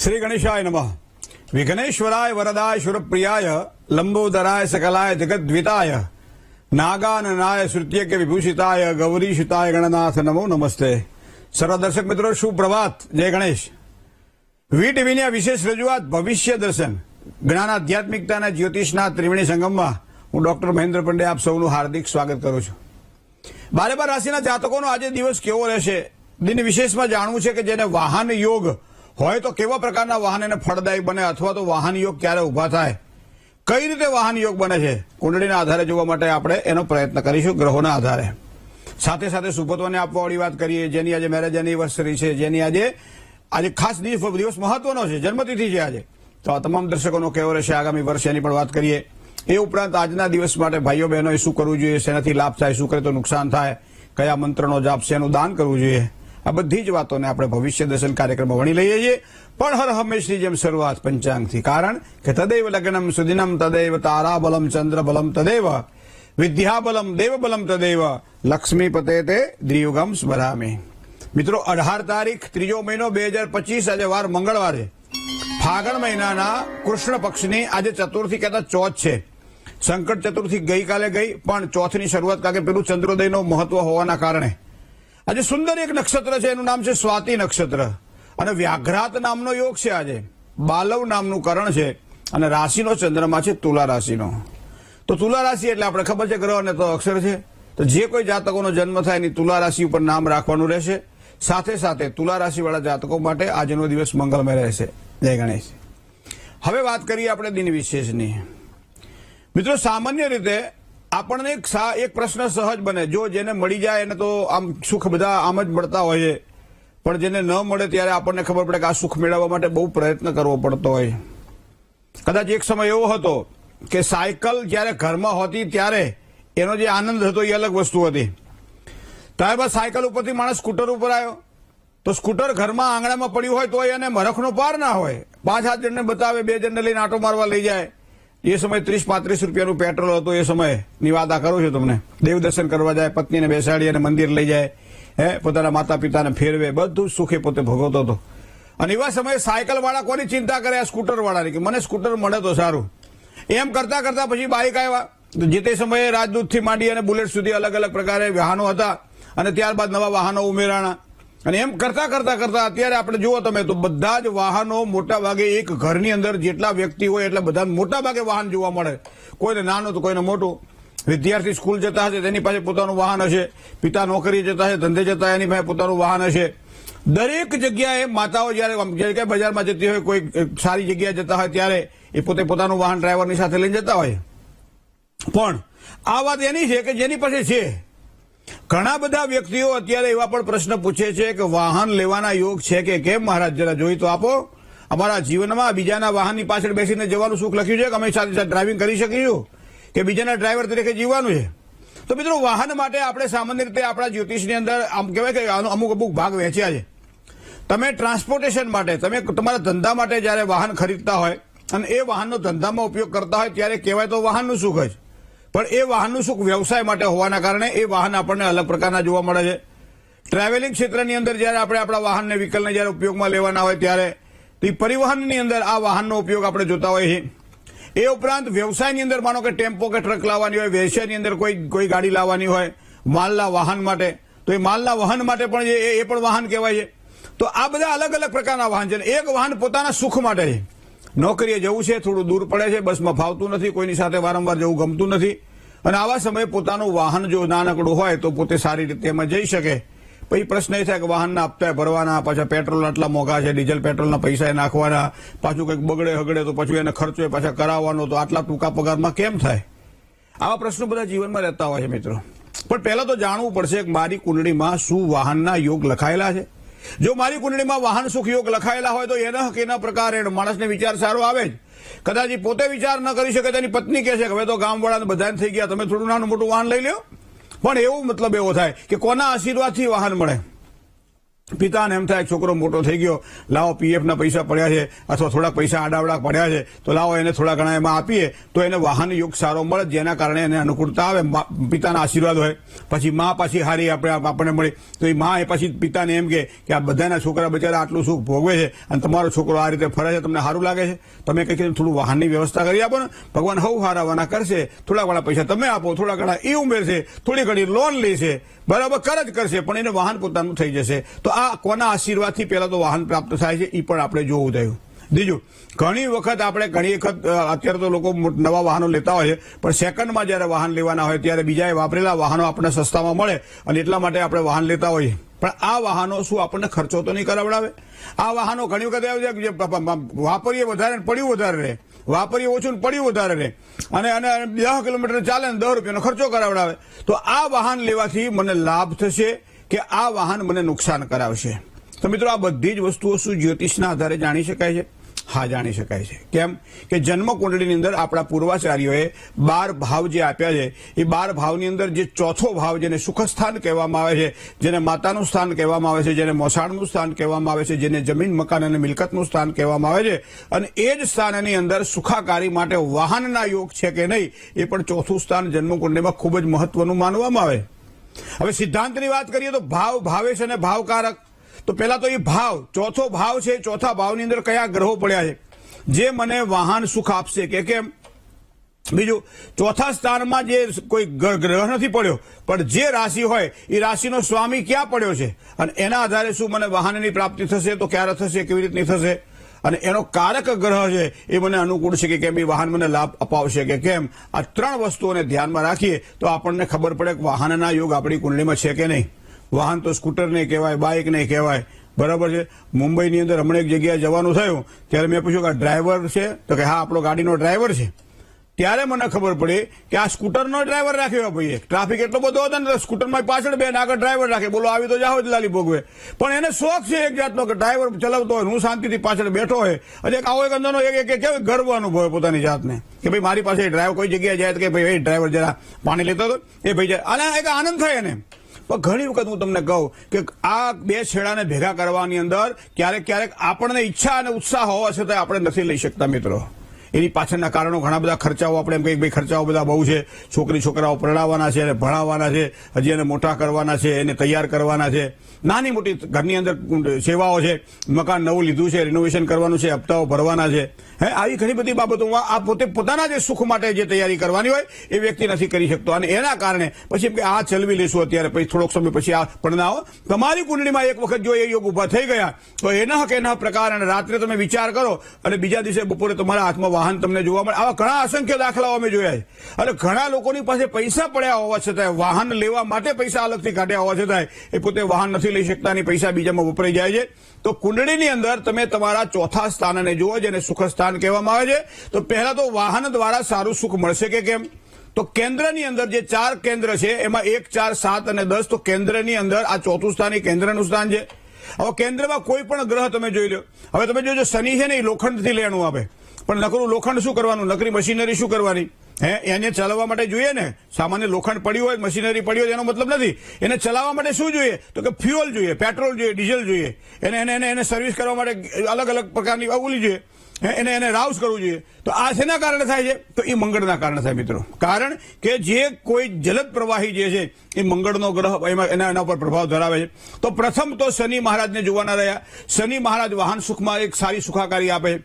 श्री गणेशाय नमः। विघ्नेश्वराय वरदाय शुरप्रियाय लंबोदराय सकलाय जगद्विताय नागाननाय श्रुत्य के विभूषिताय गौरीशुताय गणनाथ नमो नमस्ते। सर्व दर्शक मित्रों सुप्रभात, जय गणेश। વી ટીવીની આ વિશેષ રજૂઆત ભવિષ્ય દર્શન જ્ઞાન આધ્યાત્મિકતાના જ્યોતિષના ત્રિવેણી સંગમમાં હું ડોક્ટર મહેન્દ્ર પંડે આપ સૌનું હાર્દિક સ્વાગત કરું છું। 12 રાશિના જાતકોનો આજે દિવસ કેવો રહેશે, દિન વિશેષમાં જાણવું છે કે જેને વાહન યોગ હોય તો કેવા પ્રકારના વાહન એને ફળદાયી બને, અથવા તો વાહન યોગ ક્યારે ઉભા થાય, કઈ રીતે વાહન યોગ બને છે, કુંડળીના આધારે જોવા માટે આપણે એનો પ્રયત્ન કરીશું ગ્રહોના આધારે। સાથે સાથે સુપત્વને આપવાવાળી વાત કરીએ, જેની આજે મેરેજ એનિવર્સરી છે, જેની આજે ખાસ દિવસ મહત્વનો છે, જન્મતિથિ છે આજે, તો આ તમામ દર્શકોનો કેવો રહેશે આગામી વર્ષ એની પણ વાત કરીએ। એ ઉપરાંત આજના દિવસ માટે ભાઈઓ બહેનોએ શું કરવું જોઈએ, શેનાથી લાભ થાય, શું કરે તો નુકસાન થાય, કયા મંત્રનો જાપ, શેનું દાન કરવું જોઈએ, આ બધી જ વાતોને આપણે ભવિષ્ય દર્શન કાર્યક્રમમાં વણી લઈએ છીએ। પણ હર હંમેશની જેમ શરૂઆત પંચાંગથી, કારણ કે તદૈવ લગ્નમ સુદિનમ તદૈવ તારાબલમ ચંદ્રબલમ તદૈવ વિદ્યાબલમ દેવબલમ તદૈવ લક્ષ્મીપતે તે દ્રિયુગમ સ્મરામી। મિત્રો 18 તારીખ 3જો મહિનો 2025 આજે વાર મંગળવાર છે। ફાગણ મહિનાના કૃષ્ણ પક્ષની આજે ચતુર્થી કહેતા ચોથ છે। સંકટ ચતુર્થી ગઈકાલે ગઈ, પણ ચોથની શરૂઆત કારણ કે પેલું ચંદ્રોદયનો મહત્વ હોવાના કારણે આજે સુંદર એક નક્ષત્ર છે, એનું નામ છે સ્વાતિ નક્ષત્ર, અને વ્યાઘ્રાત નામનો યોગ છે આજે, બાલવ નામનું કરણ છે, અને રાશિનો ચંદ્રમા છે તુલા રાશિનો। તો તુલા રાશિ એટલે આપણે ખબર છે ગ્રહ અને તો અક્ષર છે, તો જે કોઈ જાતકોનો જન્મ થાય એની તુલા રાશિ ઉપર નામ રાખવાનું રહેશે। સાથે સાથે તુલા રાશિવાળા જાતકો માટે આજનો દિવસ મંગળમય રહેશે। જય ગણેશ। હવે વાત કરીએ આપણે દિન વિશેષની। મિત્રો સામાન્ય રીતે આપણને એક પ્રશ્ન સહજ બને, જો જેને મળી જાય એને તો આમ સુખ બધા આમ જ મળતા હોય છે, પણ જેને ન મળે ત્યારે આપણને ખબર પડે કે આ સુખ મેળવવા માટે બહુ પ્રયત્ન કરવો પડતો હોય। કદાચ એક સમય એવો હતો કે સાયકલ જ્યારે ઘરમાં હોતી ત્યારે એનો જે આનંદ હતો એ અલગ વસ્તુ હતી। ત્યારબાદ સાયકલ ઉપરથી માણસ સ્કૂટર ઉપર આવ્યો, તો સ્કૂટર ઘરમાં આંગણામાં પડ્યું હોય તો એને મરખનો પાર ના હોય, 5-7 જણને બતાવે, 2 જણને લઈને આંટો મારવા લઈ જાય। એ સમય 30-35 રૂપિયાનું પેટ્રોલ હતું, એ સમયની વાત આ કરું છું તમને। દેવ દર્શન કરવા જાય, પત્નીને બેસાડી અને મંદિર લઈ જાય, પોતાના માતા પિતાને ફેરવે, બધું સુખે પોતે ભોગવતો હતો। અને એવા સમયે સાયકલ વાળા કોની ચિંતા કરે, આ સ્કૂટર વાળાની, કે મને સ્કૂટર મળે તો સારું। એમ કરતા કરતા પછી બાઇક આવ્યા, જે તે સમયે રાજદૂતથી માંડી અને બુલેટ સુધી અલગ અલગ પ્રકારે વાહનો હતા, અને ત્યારબાદ નવા વાહનો ઉમેરાણા, અને એમ કરતા કરતા કરતા અત્યારે આપણે જુઓ તમે તો બધા જ વાહનો મોટા ભાગે એક ઘરની અંદર જેટલા વ્યક્તિ હોય એટલે બધા મોટા ભાગે વાહન જોવા મળે, કોઈને નાનું તો કોઈને મોટું। વિદ્યાર્થી સ્કૂલ જતા હશે તેની પાસે પોતાનું વાહન હશે, પિતા નોકરી જતા હશે, ધંધે જતા એની પાસે પોતાનું વાહન હશે। દરેક જગ્યાએ માતાઓ જયારે બજારમાં જતી હોય, કોઈ સારી જગ્યાએ જતા હોય ત્યારે એ પોતે પોતાનું વાહન ડ્રાઈવરની સાથે લઈને જતા હોય। પણ આ વાત એની છે કે જેની પાસે છે। ઘણા બધા વ્યક્તિઓ અત્યારે એવા પણ પ્રશ્ન પૂછે છે કે વાહન લેવાના યોગ છે કે કેમ મહારાજ, જરા જોઈ તો આપો। અમારા જીવનમાં બીજાના વાહનની પાછળ બેસીને જવાનું સુખ લખ્યું છે કે અમે સાથે સાથે ડ્રાઇવિંગ કરી શકીશું, કે બીજાના ડ્રાઈવર તરીકે જીવવાનું છે? તો મિત્રો વાહન માટે આપણે સામાન્ય રીતે આપણા જ્યોતિષની અંદર આમ કહેવાય કે અમુક ભાગ વહેંચ્યા છે। તમે ટ્રાન્સપોર્ટેશન માટે, તમે તમારા ધંધા માટે જયારે વાહન ખરીદતા હોય અને એ વાહનનો ધંધામાં ઉપયોગ કરતા હોય ત્યારે કહેવાય તો વાહનનું સુખ જ, પણ એ વાહનનું સુખ વ્યવસાય માટે હોવાના કારણે એ વાહન આપણને અલગ પ્રકારના જોવા મળે છે। ટ્રાવેલિંગ ક્ષેત્રની અંદર જયારે આપણે આપણા વાહનને વ્હીકલને જયારે ઉપયોગમાં લેવાના હોય ત્યારે પરિવહનની અંદર આ વાહનનો ઉપયોગ આપણે જોતા હોઈએ છીએ। એ ઉપરાંત વ્યવસાયની અંદર માનો કે ટેમ્પો કે ટ્રક લાવવાની હોય, વ્યવસાયની અંદર કોઈ ગાડી લાવવાની હોય માલના વાહન માટે, તો એ માલના વાહન માટે પણ એ પણ વાહન કહેવાય છે। તો આ બધા અલગ અલગ પ્રકારના વાહન છે। એક વાહન પોતાના સુખ માટે છે, નોકરીએ જવું છે, થોડું દૂર પડે છે, બસમાં ફાવતું નથી, કોઈની સાથે વારંવાર જવું ગમતું નથી, અને આવા સમયે પોતાનું વાહન જો નાનકડું હોય તો પોતે સારી રીતે એમાં જઈ શકે। પછી પ્રશ્ન એ થાય કે વાહનના હપ્તા ભરવાના, પાછા પેટ્રોલ આટલા મોંઘા છે, ડીઝલ પેટ્રોલના પૈસા નાખવાના, પાછું કંઈક બગડે હગડે તો પછી એને ખર્ચો પાછા કરાવવાનો, તો આટલા ટૂંકા પગારમાં કેમ થાય? આવા પ્રશ્નો બધા જીવનમાં રહેતા હોય છે મિત્રો। પણ પહેલા તો જાણવું પડશે કે મારી કુંડળીમાં શું વાહનના યોગ લખાયેલા છે। જો મારી કુંડળીમાં વાહન સુખ યોગ લખાયેલા હોય તો એના કેના પ્રકારે માણસને વિચાર સારો આવે જ। કદાચ પોતે વિચાર ન કરી શકે, તેની પત્ની કહે છે કે હવે તો ગામવાળાને બધાને થઈ ગયા, તમે થોડું નાનું મોટું વાહન લઈ લો, પણ એવું મતલબ એવો થાય કે કોના આશીર્વાદથી વાહન મળે, પિતાને એમ થાય છોકરો મોટો થઈ ગયો, લાવો પીએફ ના પૈસા પડ્યા છે અથવા થોડાક પૈસા આડાવડા પડ્યા છે તો લાવો એને થોડા ઘણા એમાં આપીએ તો એને વાહન યોગ સારો મળે, જેના કારણે એને અનુકૂળતા આવે, પિતાના આશીર્વાદ હોય. પછી માં પાછી હારી આપણને મળી તો એ માં એ પછી પિતાને એમ કે આ બધાના છોકરા બચારા આટલું સુખ ભોગવે છે અને તમારો છોકરો આ રીતે ફરે છે, તમને સારું લાગે છે, તમે કંઈક થોડું વાહનની વ્યવસ્થા કરી આપો ને, ભગવાન હવ હારાવાના કરશે, થોડા ઘણા પૈસા તમે આપો, થોડા ઘણા એ ઉમેરશે, થોડી ઘણી લોન લેશે, બરાબર જ કરશે, પણ એને વાહન પોતાનું થઈ જશે. તો આ કોના આશીર્વાદથી પહેલા તો વાહન પ્રાપ્ત થાય છે એ પણ આપણે જોવું થયું. બીજું, ઘણી વખત અત્યારે તો લોકો નવા વાહનો લેતા હોય છે, પણ સેકન્ડમાં જયારે વાહન લેવાના હોય ત્યારે બીજાએ વાપરેલા વાહનો આપણને સસ્તામાં મળે અને એટલા માટે આપણે વાહન લેતા હોઈએ. પણ આ વાહનો શું આપણને ખર્ચો તો નહીં કરાવડાવે? આ વાહનો ઘણી વખત આવે છે વાપરીએ વધારે પડ્યું વધારે રહે, વાપરીએ ઓછું પડ્યું વધારે રહે અને 10 કિલોમીટર ચાલે ને 10 રૂપિયાનો ખર્ચો કરાવડાવે. તો આ વાહન લેવાથી મને લાભ થશે કે આ વાહન મને નુકસાન કરાવશે? તો મિત્રો, આ બધી જ વસ્તુઓ શું જ્યોતિષના આધારે જાણી શકાય છે? હા, જાણી શકાય છે. કેમ કે જન્મ કુંડળીની અંદર આપણા પૂર્વાચાર્યોએ 12 ભાવ જે આપ્યા છે એ 12 ભાવની અંદર જે ચોથો ભાવ, જેને સુખસ્થાન કહેવામાં આવે છે, જેને માતાનું સ્થાન કહેવામાં આવે છે, જેને મોસાળનું સ્થાન કહેવામાં આવે છે, જેને જમીન મકાન અને મિલકતનું સ્થાન કહેવામાં આવે છે, અને એ જ સ્થાનની અંદર સુખાકારી માટે વાહનના યોગ છે કે નહીં એ પણ ચોથું સ્થાન જન્મ કુંડળીમાં ખૂબ જ મહત્વનું માનવામાં આવે. હવે સિદ્ધાંતની વાત કરીએ તો ભાવેશ અને ભાવકારક. તો પેલા તો એ ભાવ, ચોથો ભાવ છે, ચોથા ભાવની અંદર કયા ગ્રહો પડ્યા છે જે મને વાહન સુખ આપશે કે કેમ? બીજું, ચોથા સ્થાનમાં જે કોઈ ગ્રહ નથી પડ્યો પણ જે રાશિ હોય એ રાશિનો સ્વામી ક્યાં પડ્યો છે અને એના આધારે શું મને વાહનની પ્રાપ્તિ થશે, તો ક્યારે થશે, કેવી રીતની થશે, અને એનો કારક ગ્રહ છે એ મને અનુકૂળ છે કે કેમ, એ વાહન મને લાભ અપાવશે કે કેમ. આ 3 વસ્તુઓને ધ્યાનમાં રાખીએ તો આપણને ખબર પડે કે વાહનના યોગ આપણી કુંડળીમાં છે કે નહીં. વાહન તો સ્કૂટર નહીં કહેવાય, બાઇક નહીં કહેવાય, બરાબર છે. મુંબઈની અંદર હમણાં એક જગ્યાએ જવાનું થયું ત્યારે મેં પૂછ્યું કે આ ડ્રાઈવર છે? તો કે હા, આપણો ગાડીનો ડ્રાઈવર છે. ત્યારે મને ખબર પડી કે આ સ્કૂટરનો ડ્રાઈવર રાખ્યો ભાઈએ. ટ્રાફિક એટલો બધો હતો ને, સ્કૂટરમાં પાછળ બે આગળ ડ્રાઈવર રાખે, બોલો આવી તો જાઓ જ લાલી ભોગવે. પણ એને શોખ છે એક જાતનો કે ડ્રાઈવર ચલાવતો હોય, હું શાંતિથી પાછળ બેઠો હોય અને એક આવો એક અંદરનો કેવું ગર્વ અનુભવે પોતાની જાતને કે ભાઈ મારી પાસે ડ્રાઈવર કોઈ જગ્યાએ જાય તો કે ભાઈ ડ્રાઈવર જરા પાણી લેતો હતો એ ભાઈ જાય, અને એક આનંદ થાય એને. પણ ઘણી વખત હું તમને કહું કે આ બે છેડાને ભેગા કરવાની અંદર ક્યારેક આપણને ઈચ્છા અને ઉત્સાહ હોવા છતાં આપણે નથી લઈ શકતા મિત્રો. એની પાછળના કારણો ઘણા બધા ખર્ચાઓ, આપણે એમ કહીએ ભાઈ ખર્ચાઓ બધા બહુ છે, છોકરાઓ પરણાવવાના છે, એને ભણાવવાના છે, હજી એને મોટા કરવાના છે, એને તૈયાર કરવાના છે, નાની મોટી ઘરની અંદર સેવાઓ છે, મકાન નવું લીધું છે, રિનોવેશન કરવાનું છે, હપ્તાઓ ભરવાના છે, આવી ઘણી બધી બાબતોમાં આ પોતે પોતાના જે સુખ માટે જે તૈયારી કરવાની હોય એ વ્યક્તિ નથી કરી શકતો. અને એના કારણે પછી એમ કે આ ચલવી લેશું અત્યારે, પછી થોડોક સમય પછી આ પરણાવો. તમારી કુંડળીમાં એક વખત જો એ યોગ ઉભા થઈ ગયા તો એના કે એના પ્રકાર, અને રાત્રે તમે વિચાર કરો અને બીજા દિવસે બપોરે તમારા હાથમાં વાહન તમને જોવા મળે. આવા ઘણા અસંખ્ય દાખલાઓ અમે જોયા છે. અને ઘણા લોકોની પાસે પૈસા પડ્યા હોવા છતાં, વાહન લેવા માટે પૈસા અલગથી કાઢ્યા હોવા છતાં એ પોતે વાહન નથી લઈ શકતા અને પૈસા બીજામાં વપરાઈ જાય છે. તો કુંડળીની અંદર તમે તમારા ચોથા સ્થાનને જુઓ, જેને સુખ સ્થાન કહેવામાં આવે છે. તો પહેલા તો વાહન દ્વારા સારું સુખ મળશે કે કેમ? તો કેન્દ્રની અંદર જે 4 કેન્દ્ર છે એમાં 1, 4, 7 અને 10. તો કેન્દ્રની અંદર આ ચોથું સ્થાન એ કેન્દ્રનું સ્થાન છે. હવે કેન્દ્રમાં કોઈ પણ ગ્રહ તમે જોઈ લો. હવે તમે જોજો શનિ છે ને એ લોખંડથી લેણું આપે, પણ નકરું લોખંડ શું કરવાનું, નકરી મશીનરી શું કરવાની? એને ચલાવવા માટે જોઈએ ને. સામાન્ય લોખંડ પડ્યું હોય, મશીનરી પડી હોય એનો મતલબ નથી. એને ચલાવવા માટે શું જોઈએ? તો કે ફ્યુઅલ જોઈએ, પેટ્રોલ જોઈએ, ડીઝલ જોઈએ. એને સર્વિસ કરવા માટે અલગ અલગ પ્રકારની ઓલી જોઈએ, એને રાઉસ કરવું જોઈએ. તો આ શેના કારણે થાય છે? તો એ મંગળના કારણે થાય મિત્રો. કારણ કે જે કોઈ જલદ પ્રવાહી જે છે એ મંગળનો ગ્રહ એના ઉપર પ્રભાવ ધરાવે છે. તો પ્રથમ તો શનિ મહારાજને જોવાના રહ્યા. શનિ મહારાજ વાહન સુખમાં એક સારી સુખાકારી આપે છે.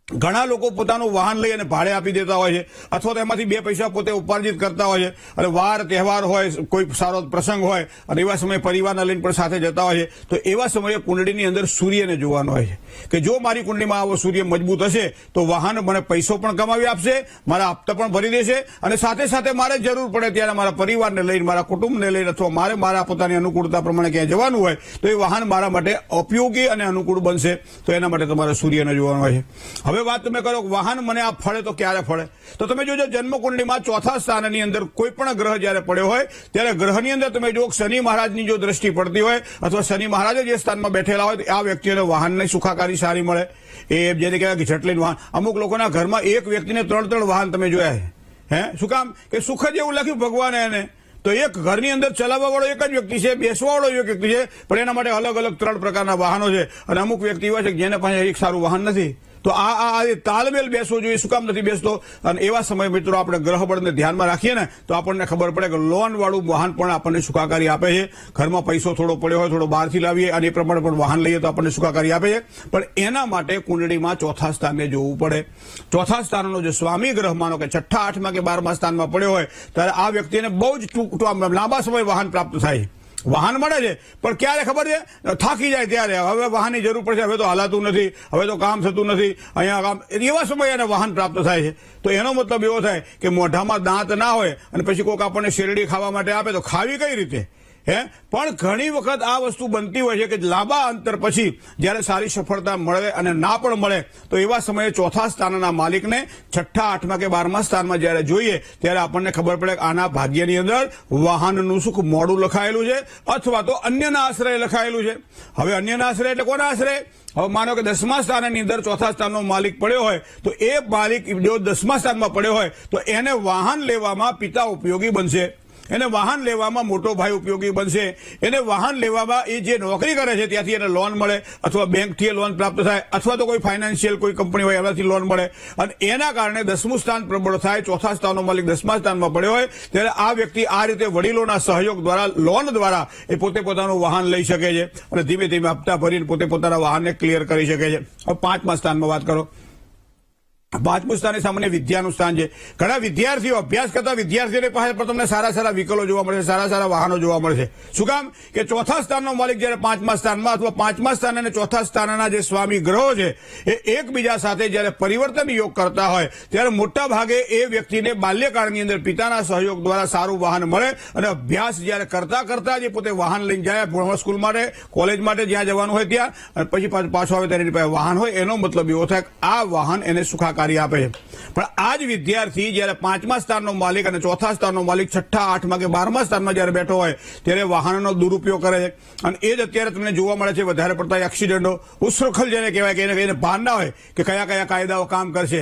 ઘણા લોકો પોતાનું વાહન લઈ અને ભાડે આપી દેતા હોય છે, અથવા તો એમાંથી 2 પૈસા પોતે ઉપાર્જિત કરતા હોય છે. અને વાર તહેવાર હોય, કોઈ સારો પ્રસંગ હોય અને એવા સમયે પરિવારને લઈને પણ સાથે જતા હોય છે. તો એવા સમયે કુંડળીની અંદર સૂર્યને જોવાનો હોય છે કે જો મારી કુંડળીમાં આવો સૂર્ય મજબૂત હશે તો વાહન મને પૈસો પણ કમાવી આપશે, મારા હપ્તા પણ ભરી દેશે, અને સાથે સાથે મારે જરૂર પડે ત્યારે મારા પરિવારને લઈને, મારા કુટુંબને લઈને, અથવા મારે મારા પોતાની અનુકૂળતા પ્રમાણે ક્યાંય જવાનું હોય તો એ વાહન મારા માટે ઉપયોગી અને અનુકૂળ બનશે. તો એના માટે તમારે સૂર્યને જોવાનું હોય છે. હવે વાત તમે કરો વાહન મને આ ફળે તો ક્યારે ફળે? તો તમે જોજો જન્મ કુંડળીમાં ચોથા સ્થાનની અંદર કોઈ પણ ગ્રહ જયારે પડ્યો હોય ત્યારે ગ્રહની અંદર તમે જો શનિ મહારાજની જો દ્રષ્ટિ પડતી હોય અથવા શનિ મહારાજ જે સ્થાનમાં બેઠેલા હોય તો આ વ્યક્તિને વાહનની સુખાકારી સારી મળે. એ જેને કહેવાય કે જટલીન વાહન. અમુક લોકોના ઘરમાં એક વ્યક્તિને 3 વાહન તમે જોયા છે. શું કામ? કે સુખ જ એવું લખ્યું ભગવાને એને. તો એક ઘરની અંદર ચલાવવા વાળો એક જ વ્યક્તિ છે, બેસવા વાળો એક વ્યક્તિ છે, પણ એના માટે અલગ અલગ 3 પ્રકારના વાહનો છે. અને અમુક વ્યક્તિ એવા છે કે જેને પાસે એક સારું વાહન નથી. તો આ તાલમેલ બેસવો જોઈએ. શું કામ નથી બેસતો? અને એવા સમય મિત્રો આપણે ગ્રહ બળને ધ્યાનમાં રાખીએ ને તો આપણને ખબર પડે કે લોન વાળું વાહન પણ આપણને સુખાકારી આપે છે. ઘરમાં પૈસો થોડો પડ્યો હોય, થોડો બહારથી લાવીએ અને એ પ્રમાણે પણ વાહન લઈએ તો આપણને સુખાકારી આપે છે. પણ એના માટે કુંડળીમાં ચોથા સ્થાને જોવું પડે. ચોથા સ્થાનનો જે સ્વામી ગ્રહ માનો કે 6ઠા 8મા કે 12મા સ્થાનમાં પડ્યો હોય ત્યારે આ વ્યક્તિને બહુ જ લાંબા સમય વાહન પ્રાપ્ત થાય. વાહન મળે છે પણ ક્યારે ખબર છે? થાકી જાય ત્યારે. હવે વાહનની જરૂર પડશે, હવે તો હાલાતું નથી, હવે તો કામ થતું નથી, અહીંયા કામ, એવા સમયે એને વાહન પ્રાપ્ત થાય છે. તો એનો મતલબ એવો થાય કે મોઢામાં દાંત ના હોય અને પછી કોઈક આપણને શેરડી ખાવા માટે આપે તો ખાવી કઈ રીતે? પણ ઘણી વખત આ વસ્તુ બનતી હોય છે કે લાંબા અંતર પછી જયારે સારી સફળતા મળે અને ના પણ મળે તો એવા સમયે ચોથા સ્થાનના માલિકને 6ઠા 8મા કે 12મા સ્થાનમાં જયારે જોઈએ ત્યારે આપણને ખબર પડે કે આના ભાગ્યની અંદર વાહનનું સુખ મોડું લખાયેલું છે અથવા તો અન્યના આશ્રય લખાયેલું છે. હવે અન્યના આશ્રય એટલે કોના આશ્રય? હવે માનો કે 10મા સ્થાનની અંદર ચોથા સ્થાનનો માલિક પડ્યો હોય તો એ માલિક જો 10મા સ્થાનમાં પડ્યો હોય તો એને વાહન લેવામાં પિતા ઉપયોગી બનશે, એને વાહન લેવામાં મોટો ભાઈ ઉપયોગી બનશે, એને વાહન લેવામાં એ જે નોકરી કરે છે ત્યાંથી એને લોન મળે અથવા બેંકથી લોન પ્રાપ્ત થાય અથવા તો કોઈ ફાઇનાન્શિયલ કોઈ કંપની હોય એનાથી લોન મળે અને એના કારણે 10મું સ્થાન પ્રબળ થાય. ચોથા સ્થાનનો માલિક 10મા સ્થાનમાં પડ્યો હોય ત્યારે આ વ્યક્તિ આ રીતે વડીલોના સહયોગ દ્વારા લોન દ્વારા એ પોતે પોતાનું વાહન લઈ શકે છે અને ધીમે ધીમે હપ્તા ભરીને પોતે પોતાના વાહનને ક્લિયર કરી શકે છે. હવે 5મા સ્થાનમાં વાત કરો. 5મું સ્થાન એ સામાન્ય વિદ્યાનું સ્થાન છે. ઘણા વિદ્યાર્થીઓ અભ્યાસ કરતા વિદ્યાર્થીઓની પાસે પણ તમને સારા સારા વિકલો જોવા મળશે, સારા સારા વાહનો જોવા મળશે. શું કામ? કે ચોથા સ્થાનનો માલિક જયારે 5મા સ્થાનમાં અથવા 5મા સ્થાન અને ચોથા સ્થાનના જે સ્વામી ગ્રહો છે એ એકબીજા સાથે જયારે પરિવર્તન યોગ કરતા હોય ત્યારે મોટા ભાગે એ વ્યક્તિને બાલ્યકાળની અંદર પિતાના સહયોગ દ્વારા સારું વાહન મળે અને અભ્યાસ જયારે કરતા કરતા જે પોતે વાહન લઈને જાય ભણવા સ્કૂલ માટે, કોલેજ માટે જ્યાં જવાનું હોય ત્યાં અને પછી પાછો આવે ત્યારે એની પાસે વાહન હોય. એનો મતલબ એવો થાય કે આ વાહન એને સુખાકારી આપે છે. પણ આ જ વિદ્યાર્થી જયારે 5મા સ્થાનનો માલિક અને ચોથા સ્થાનનો માલિક 6ઠા 8મા કે 12મા સ્થાનમાં જયારે બેઠો હોય ત્યારે વાહનનો દુરુપયોગ કરે છે અને એ જ અત્યારે તમને જોવા મળે છે વધારે પડતા એક્સિડન્ટો, ઉશ્રખલ જેને કહેવાય કે એને ભાન ના હોય કે કયા કયા કાયદાઓ કામ કરશે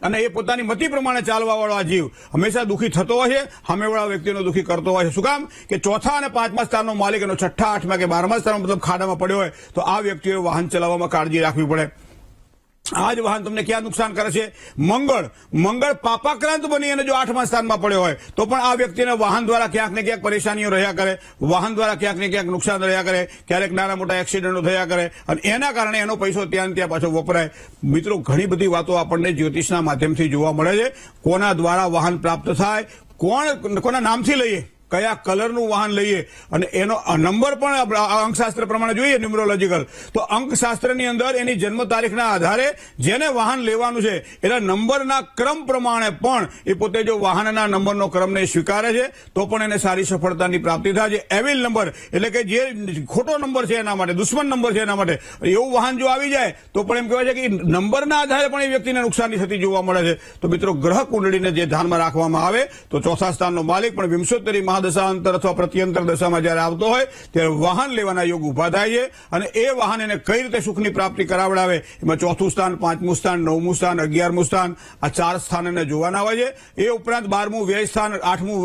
અને એ પોતાની મતિ પ્રમાણે ચાલવા વાળો આ જીવ હંમેશા દુઃખી થતો હોય છે, સામેવાળા વ્યક્તિનો દુઃખી કરતો હોય છે. શું કામ? કે ચોથા અને 5મા સ્થાનનો માલિક અને 6ઠા 8મા કે 12મા સ્થાનમાં મતલબ ખાડામાં પડ્યો હોય તો આ વ્યક્તિઓએ વાહન ચલાવવામાં કાળજી રાખવી પડે. આ જ વાહન તમને ક્યાં નુકસાન કરે છે? મંગળ પાપાક્રાંત બની અને જો 8મા સ્થાનમાં પડ્યો હોય તો પણ આ વ્યક્તિને વાહન દ્વારા ક્યાંક ને ક્યાંક પરેશાનીઓ રહ્યા કરે, વાહન દ્વારા ક્યાંક ને ક્યાંક નુકસાન રહ્યા કરે, ક્યારેક નાના મોટા એક્સિડન્ટો થયા કરે અને એના કારણે એનો પૈસો ત્યાં ત્યાં પાછો વપરાય. મિત્રો ઘણી બધી વાતો આપણને જ્યોતિષના માધ્યમથી જોવા મળે છે. કોના દ્વારા વાહન પ્રાપ્ત થાય, કોના નામથી લઈએ, કયા કલરનું વાહન લઈએ અને એનો નંબર પણ અંકશાસ્ત્ર પ્રમાણે જોઈએ ન્યુમરોલોજીકલ તો અંકશાસ્ત્રની અંદર એની જન્મ તારીખના આધારે જેને વાહન લેવાનું છે એના નંબરના ક્રમ પ્રમાણે પણ એ પોતે જો વાહનના નંબરનો ક્રમને સ્વીકારે છે તો પણ એને સારી સફળતાની પ્રાપ્તિ થાય છે. એવિલ નંબર એટલે કે જે ખોટો નંબર છે એના માટે, દુશ્મન નંબર છે એના માટે એવું વાહન જો આવી જાય તો પણ એમ કહેવાય છે કે નંબરના આધારે પણ એ વ્યક્તિને નુકસાની થતી જોવા મળે છે. તો મિત્રો ગ્રહ કુંડળીને જે ધ્યાનમાં રાખવામાં આવે તો ચોથા સ્થાનનો માલિક પણ વિંશોત્તરી દશા અંતર અથવા પ્રત્યંતર દશામાં જયારે આવતો હોય ત્યારે વાહન લેવાના યોગ ઉભા થાય છે અને એ વાહન એને કઈ રીતે સુખની પ્રાપ્તિ કરાવડાવે એમાં ચોથું સ્થાન, 5મું સ્થાન, 9મું સ્થાન, 11મું સ્થાન આ 4 સ્થાન એને જોવાના હોય છે. એ ઉપરાંત 12મું વ્યય સ્થાન, 8મું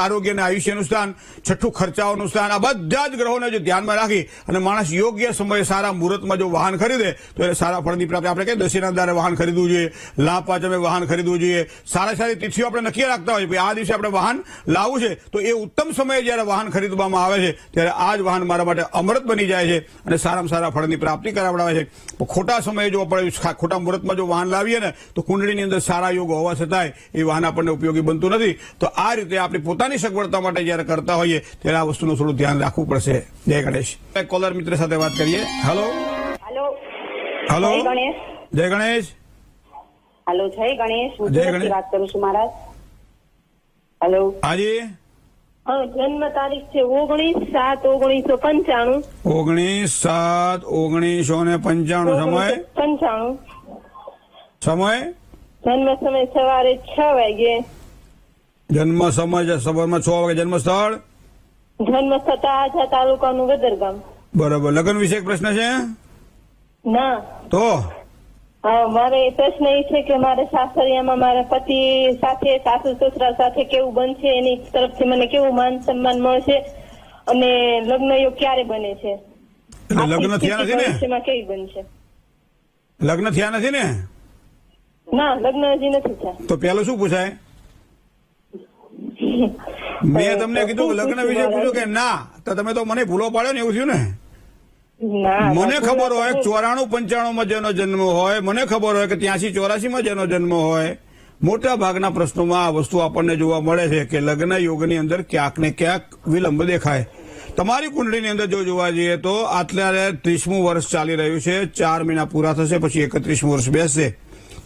આરોગ્ય અને આયુષ્યનું સ્થાન, 6ઠું ખર્ચાઓનું સ્થાન, આ બધા જ ગ્રહોને જો ધ્યાનમાં રાખી અને માણસ યોગ્ય સમયે સારા મુહૂર્તમાં જો વાહન ખરીદે તો એને સારા ફળની પ્રાપ્તિ. આપણે કહીએ દશેના દારે વાહન ખરીદવું જોઈએ, લાભ પાંચમે વાહન ખરીદવું જોઈએ, સારી તિથિઓ આપણે નક્કી રાખતા હોય આ દિવસે આપણે વાહન લાવવું છે તો એ ઉત્તમ સમયે જયારે વાહન ખરીદવામાં આવે છે ત્યારે આ જ વાહન મારા માટે અમૃત બની જાય છે અને સારામાં સારા ફળની પ્રાપ્તિ કરાવડાવે છે. ખોટા સમયે જો આપણે ખોટા મુહૂર્તમાં જો વાહન લાવીએ ને તો કુંડળીની અંદર સારા યોગ હોવા છતાંય એ વાહન આપણને ઉપયોગી બનતું નથી. તો આ રીતે આપણી પોતાની સગવડતા માટે જયારે કરતા હોઈએ ત્યારે આ વસ્તુનું થોડું ધ્યાન રાખવું પડશે. જય ગણેશ. કોલર મિત્ર સાથે વાત કરીએ. હેલો હેલો જય ગણેશ. હેલો જય ગણેશ. જય ગણેશ. વાત કરું છું મહારાજ. હેલો હાજી. જન્મ તારીખ છે 19/7/1995. 19/7/1995. સમય જન્મ સમય સવારે 6 વાગે. જન્મ સમય સવારમાં 6 વાગે. જન્મ સ્થળ તાજા તાલુકાનું ગદરગામ. બરાબર. લગ્ન વિશે પ્રશ્ન છે? ના. તો હા, મારે પ્રશ્ન એ છે કે મારે સાસરિયામાં મારા પતિ સાથે સાસુ સસરા સાથે કેવું બનશે, એની તરફથી મને કેવું માન સન્માન મળશે અને લગ્ન યોગ ક્યારે બને છે? એટલે લગ્ન થયા નથી ને? ભવિષ્યમાં કેવી બનશે? લગ્ન થયા નથી ને? ના, લગ્ન હજી નથી થયા. તો પેલું શું પૂછાય? મેં તમને કીધું કે લગ્ન વિશે પૂછ્યું કે ના, તો તમે તો મને ભૂલો પાડ્યો ને એવું થયું ને? ના, મને ખબર હોય 94-95 માં જેનો જન્મ હોય, મને ખબર હોય કે 83-84 માં જેનો જન્મ હોય, મોટા ભાગના પ્રશ્નોમાં આ વસ્તુ આપણને જોવા મળે છે કે લગ્ન યોગની અંદર ક્યાંક ને ક્યાંક વિલંબ દેખાય. તમારી કુંડળીની અંદર જો જોવા જઈએ તો અત્યારે 30મું વર્ષ ચાલી રહ્યું છે, 4 મહિના પૂરા થશે, પછી 31મું વર્ષ બેસશે.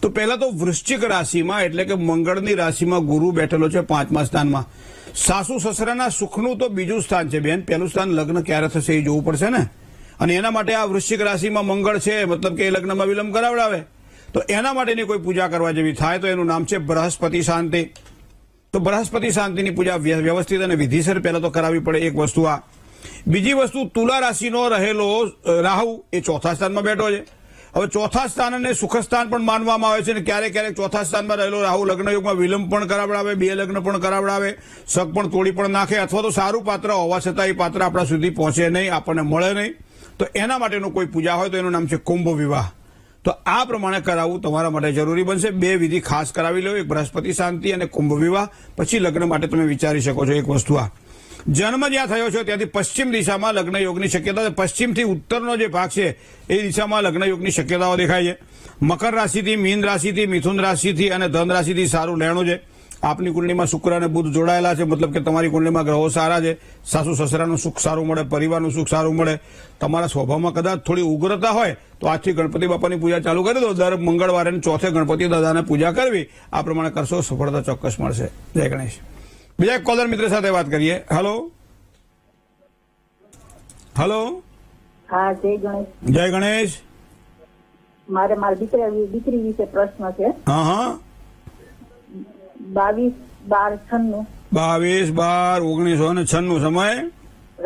તો પહેલા તો વૃશ્ચિક રાશિમાં એટલે કે મંગળની રાશિમાં ગુરુ બેઠેલો છે 5મા સ્થાનમાં. સાસુ સસરાના સુખનું તો બીજું સ્થાન છે બેન, પહેલું સ્થાન લગ્ન ક્યારે થશે એ જોવું પડશે ને. અને એના માટે આ વૃશ્ચિક રાશિમાં મંગળ છે, મતલબ કે એ લગ્નમાં વિલંબ કરાવડાવે, તો એના માટેની કોઈ પૂજા કરવા જેવી થાય તો એનું નામ છે બૃહસ્પતિ શાંતિ. તો બૃહસ્પતિ શાંતિની પૂજા વ્યવસ્થિત અને વિધિસર પહેલા તો કરાવવી પડે, એક વસ્તુ આ. બીજી વસ્તુ, તુલા રાશિનો રહેલો રાહુ એ 4થા સ્થાનમાં બેઠો છે. હવે 4થા સ્થાનને સુખસ્થાન પણ માનવામાં આવે છે અને ક્યારેક ક્યારેક 4થા સ્થાનમાં રહેલો રાહુ લગ્નયોગમાં વિલંબ પણ કરાવડાવે, 2 લગ્ન પણ કરાવડાવે, શક પણ તોડી પણ નાખે, અથવા તો સારું પાત્ર હોવા છતાં એ પાત્ર આપણા સુધી પહોંચે નહીં, આપણને મળે નહીં. તો એના માટેનું કોઈ પૂજા હોય તો એનું નામ છે કુંભ વિવાહ. તો આ પ્રમાણે કરાવવું તમારા માટે જરૂરી બનશે. 2 વિધિ ખાસ કરાવી લો, એક બૃહસ્પતિ શાંતિ અને કુંભ વિવાહ. પછી લગ્ન માટે તમે વિચારી શકો છો. એક વસ્તુ આ, જન્મ જ્યાં થયો છે ત્યાંથી પશ્ચિમ દિશામાં લગ્ન યોગની શક્યતા છે. પશ્ચિમથી ઉત્તરનો જે ભાગ છે એ દિશામાં લગ્ન યોગની શક્યતાઓ દેખાય છે. મકર રાશિથી, મીન રાશિથી, મિથુન રાશિથી અને ધન રાશિથી સારું લેણું છે. આપની કુંડળીમાં શુક્ર અને બુધ જોડાયેલા છે, મતલબ કે તમારી કુંડળીમાં ગ્રહો સારા છે. સાસુ સસરાનું સુખ સારું મળે, પરિવારનું સુખ સારું મળે. તમારા સ્વભાવમાં કદાચ થોડી ઉગ્રતા હોય તો આજથી ગણપતિ બાપાની પૂજા ચાલુ કરી દો. દર મંગળવારે 4થે ગણપતિ દાદાને પૂજા કરવી, આ પ્રમાણે કરશો, સફળતા ચોક્કસ મળશે. જય ગણેશ. બીજા એક કોલર મિત્ર સાથે વાત કરીએ. Hello hello. હા, જય ગણેશ. જય ગણેશ. મારે મારી દીકરી વિશે પ્રશ્ન છે. હા હા. 22/12/96 22/12/1996 સમય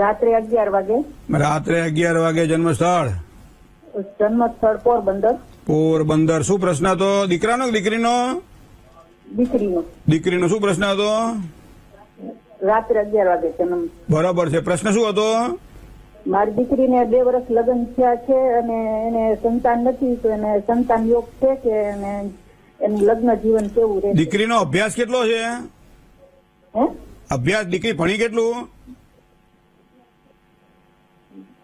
રાત્રે 11 વાગે. રાત્રે 11 વાગે. જન્મ સ્થળ જન્મ સ્થળ પોરબંદર. પોરબંદર. શું પ્રશ્ન હતો? દીકરાનો કે દીકરીનો? દીકરીનો. દીકરીનો શું પ્રશ્ન હતો? રાત્રે 11 વાગે જન્મ. બરાબર છે. પ્રશ્ન શું હતો? મારી દીકરીને 2 વર્ષ લગ્ન થયા છે અને એને સંતાન નથી, તો એને સંતાન યોગ છે કે એનું લગ્ન જીવન કેવું રહે? દીકરીનો અભ્યાસ કેટલો છે? હે? અભ્યાસ દીકરી ભણી કેટલું?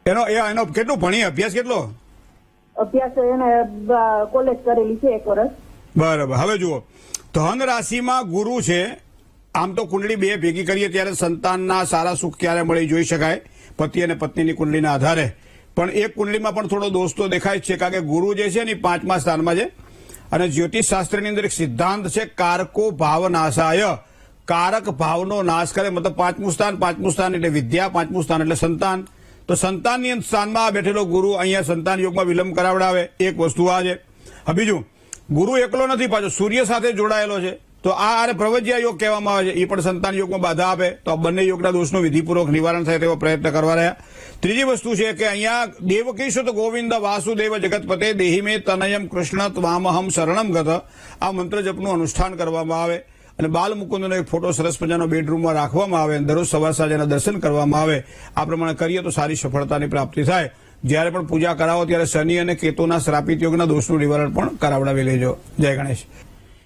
એનો કેટલું ભણી? અભ્યાસ કેટલો? અભ્યાસ એને કોલેજ કરેલી છે 1 વર્ષ. બરાબર. હવે જુઓ, ધન રાશિમાં ગુરુ છે. આમ તો કુંડળી 2 ભેગી કરીએ ત્યારે સંતાનના સારા સુખ ક્યારે મળી જોઈ શકાય, પતિ અને પત્નીની કુંડળીના આધારે. પણ એક કુંડળીમાં પણ થોડો દોષ તો દેખાય જ છે, કારણ કે ગુરુ જે છે ને 5મા સ્થાનમાં છે. અને જ્યોતિષ શાસ્ત્રની અંદર એક સિદ્ધાંત છે, કારકો ભાવ નાશાય. કારક ભાવનો નાશ કરે, મતલબ 5મું સ્થાન એટલે વિદ્યા, 5મું સ્થાન એટલે સંતાન. તો સંતાનની સ્થાનમાં બેઠેલો ગુરુ અહીંયા સંતાન યોગમાં વિલંબ કરાવડાવે, એક વસ્તુ આ છે. હવે બીજું, ગુરુ એકલો નથી, પાછો સૂર્ય સાથે જોડાયેલો છે. તો આ પ્રવજ્યા યોગ કહેવામાં આવે છે, એ પણ સંતાન યોગમાં બાધા આપે. તો આ બંને યોગના દોષનું વિધિપૂર્વક નિવારણ થાય તેવો પ્રયત્ન કરવા રહ્યા. ત્રીજી વસ્તુ છે કે અહીંયા દેવકીશુત ગોવિંદ વાસુદેવ જગતપતે દેહી મે તનયમ કૃષ્ણ ત્વામહમ શરણમ ગત, આ મંત્ર જપનું અનુષ્ઠાન કરવામાં આવે. અને બાલ મુકુંદનો એક ફોટો સરસ મજાનો બેડરૂમમાં રાખવામાં આવે, દરરોજ સવાર સાંજ એના દર્શન કરવામાં આવે. આ પ્રમાણે કરીએ તો સારી સફળતાની પ્રાપ્તિ થાય. જ્યારે પણ પૂજા કરાવો ત્યારે શનિ અને કેતુના શ્રાપિત યોગના દોષનું નિવારણ પણ કરાવડાવી લેજો. જય ગણેશ.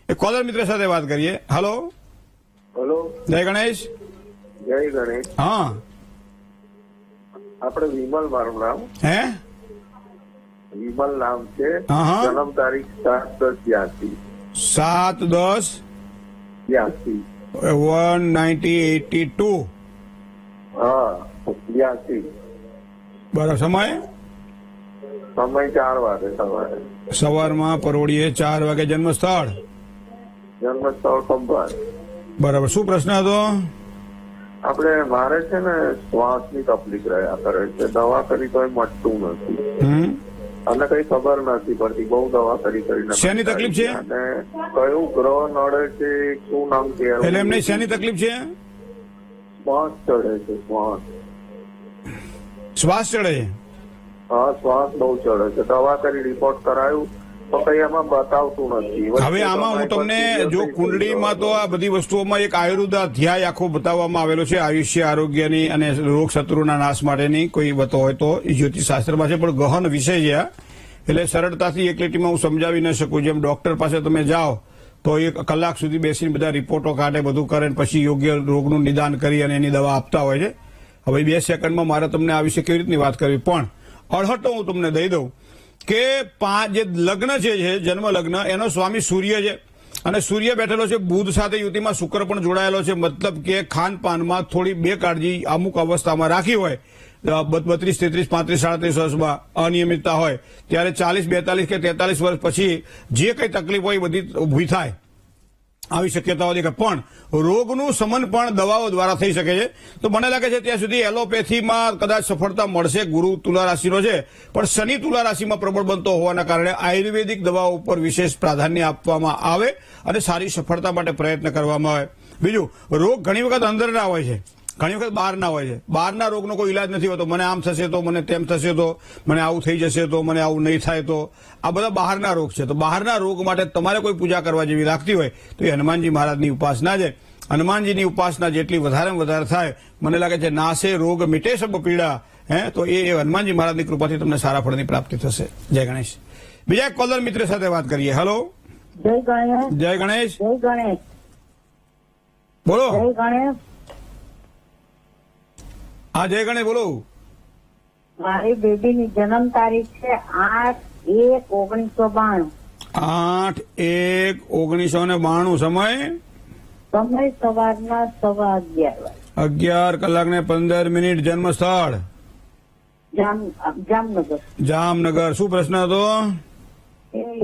એક કોલર મિત્ર સાથે વાત કરીએ. Hello hello. જય ગણેશ. જય ગણેશ. હા. આપણે વિમલ મારું નામ. હે? વિમલ નામ છે. હા, હા. જન્મ તારીખ 7/10/82. 7/10/82. 1982. હા, 82. બરાબર. સમય? સમય 4 વાગે સવારે. સવારમાં પરોળીએ 4 વાગે. જન્મ સ્થળ? જન્મ સ્થળ ખંભાત. બરાબર. શું પ્રશ્ન હતો? આપણે મારે છે ને શ્વાસની તકલીફ રહ્યા કરે છે, દવા કરી તોય મટતું નથી અને કઈ ખબર નથી પડતી. બહુ દવા કરીને. શેની તકલીફ છે? અને કયું ગ્રહ નડે છે, શું નામ છે એટલે એમને શેની તકલીફ છે? શ્વાસ ચડે છે. શ્વાસ ચડે છે? હા, શ્વાસ બહુ ચડે છે. દવા કરી રિપોર્ટ કરાયું તો કઈ એમાં બતાવતું નથી. વચ્ચે હવે આમાં હું તમને જો કુંડળીમાં તો આ બધી વસ્તુઓમાં એક આયુર્વેદ અધ્યાય આખો બતાવવામાં આવેલો છે આયુષ્ય આરોગ્યની અને રોગ શત્રુના નાશ માટેની કોઈ બતો હોય તો એ જ્યોતિષશાસ્ત્રમાં છે, પણ ગહન વિષય છે આ. એટલે સરળતાથી એક લીટીમાં હું સમજાવી ન શકું. જેમ ડોક્ટર પાસે તમે જાઓ તો એક કલાક સુધી બેસીને બધા રિપોર્ટો કાઢે, બધું કરે, પછી યોગ્ય રોગનું નિદાન કરી અને એની દવા આપતા હોય છે. હવે 2 સેકન્ડમાં મારે તમને આ વિશે કેવી રીતની વાત કરવી, પણ અડહટો હું તમને દઈ દઉં કે જે લગ્ન છે જન્મ લગ્ન, એનો સ્વામી સૂર્ય છે અને સૂર્ય બેઠેલો છે બુધ સાથે, યુતિમાં શુક્ર પણ જોડાયેલો છે. મતલબ કે ખાનપાનમાં થોડી બેકાળજી અમુક અવસ્થામાં રાખી હોય, 32, 33, 35, 37 વર્ષમાં અનિયમિતતા હોય, ત્યારે 40, 42 કે 43 વર્ષ પછી જે કઈ તકલીફ હોય એ બધી ઊભી થાય, આવી શક્યતાઓ દેખાય. પણ રોગનું શમન પણ દવાઓ દ્વારા થઈ શકે છે. તો મને લાગે છે ત્યાં સુધી એલોપેથીમાં કદાચ સફળતા મળશે. ગુરુ તુલા રાશિનો છે, પણ શનિ તુલા રાશિમાં પ્રબળ બનતો હોવાના કારણે આયુર્વેદિક દવાઓ ઉપર વિશેષ પ્રાધાન્ય આપવામાં આવે અને સારી સફળતા માટે પ્રયત્ન કરવામાં આવે. બીજું, રોગ ઘણી વખત અંદરના હોય છે, ઘણી વખત બહારના હોય છે. બહારના રોગનો કોઈ ઇલાજ નથી હોતો. મને આમ થશે તો, મને તેમ થશે તો, મને આવું થઈ જશે તો, મને આવું નહીં થાય તો. આ બધા બહારના રોગ છે. તો બહારના રોગ માટે તમારે કોઈ પૂજા કરવા જેવી લાગતી હોય તો એ હનુમાનજી મહારાજની ઉપાસના છે. હનુમાનજીની ઉપાસના જેટલી વધારે વધારે થાય, મને લાગે છે નાશે રોગ મિટે સબ પીડા, તો એ હનુમાનજી મહારાજની કૃપાથી તમને સારા ફળની પ્રાપ્તિ થશે. જય ગણેશ. બીજા એક કોલર મિત્ર સાથે વાત કરીએ. હેલો, જય ગણેશ. જય ગણેશ. જય ગણેશ. બોલો. જય ગણેશ. હા, જય ગણેશ, બોલો. મારી બેબીની જન્મ તારીખ છે 8/1/1992. 8/1/1992. સમય સવારના 11:15. 11 કલાક ને 15 મિનિટ. જન્મ સ્થળ જામનગર. જામનગર. શું પ્રશ્ન હતો?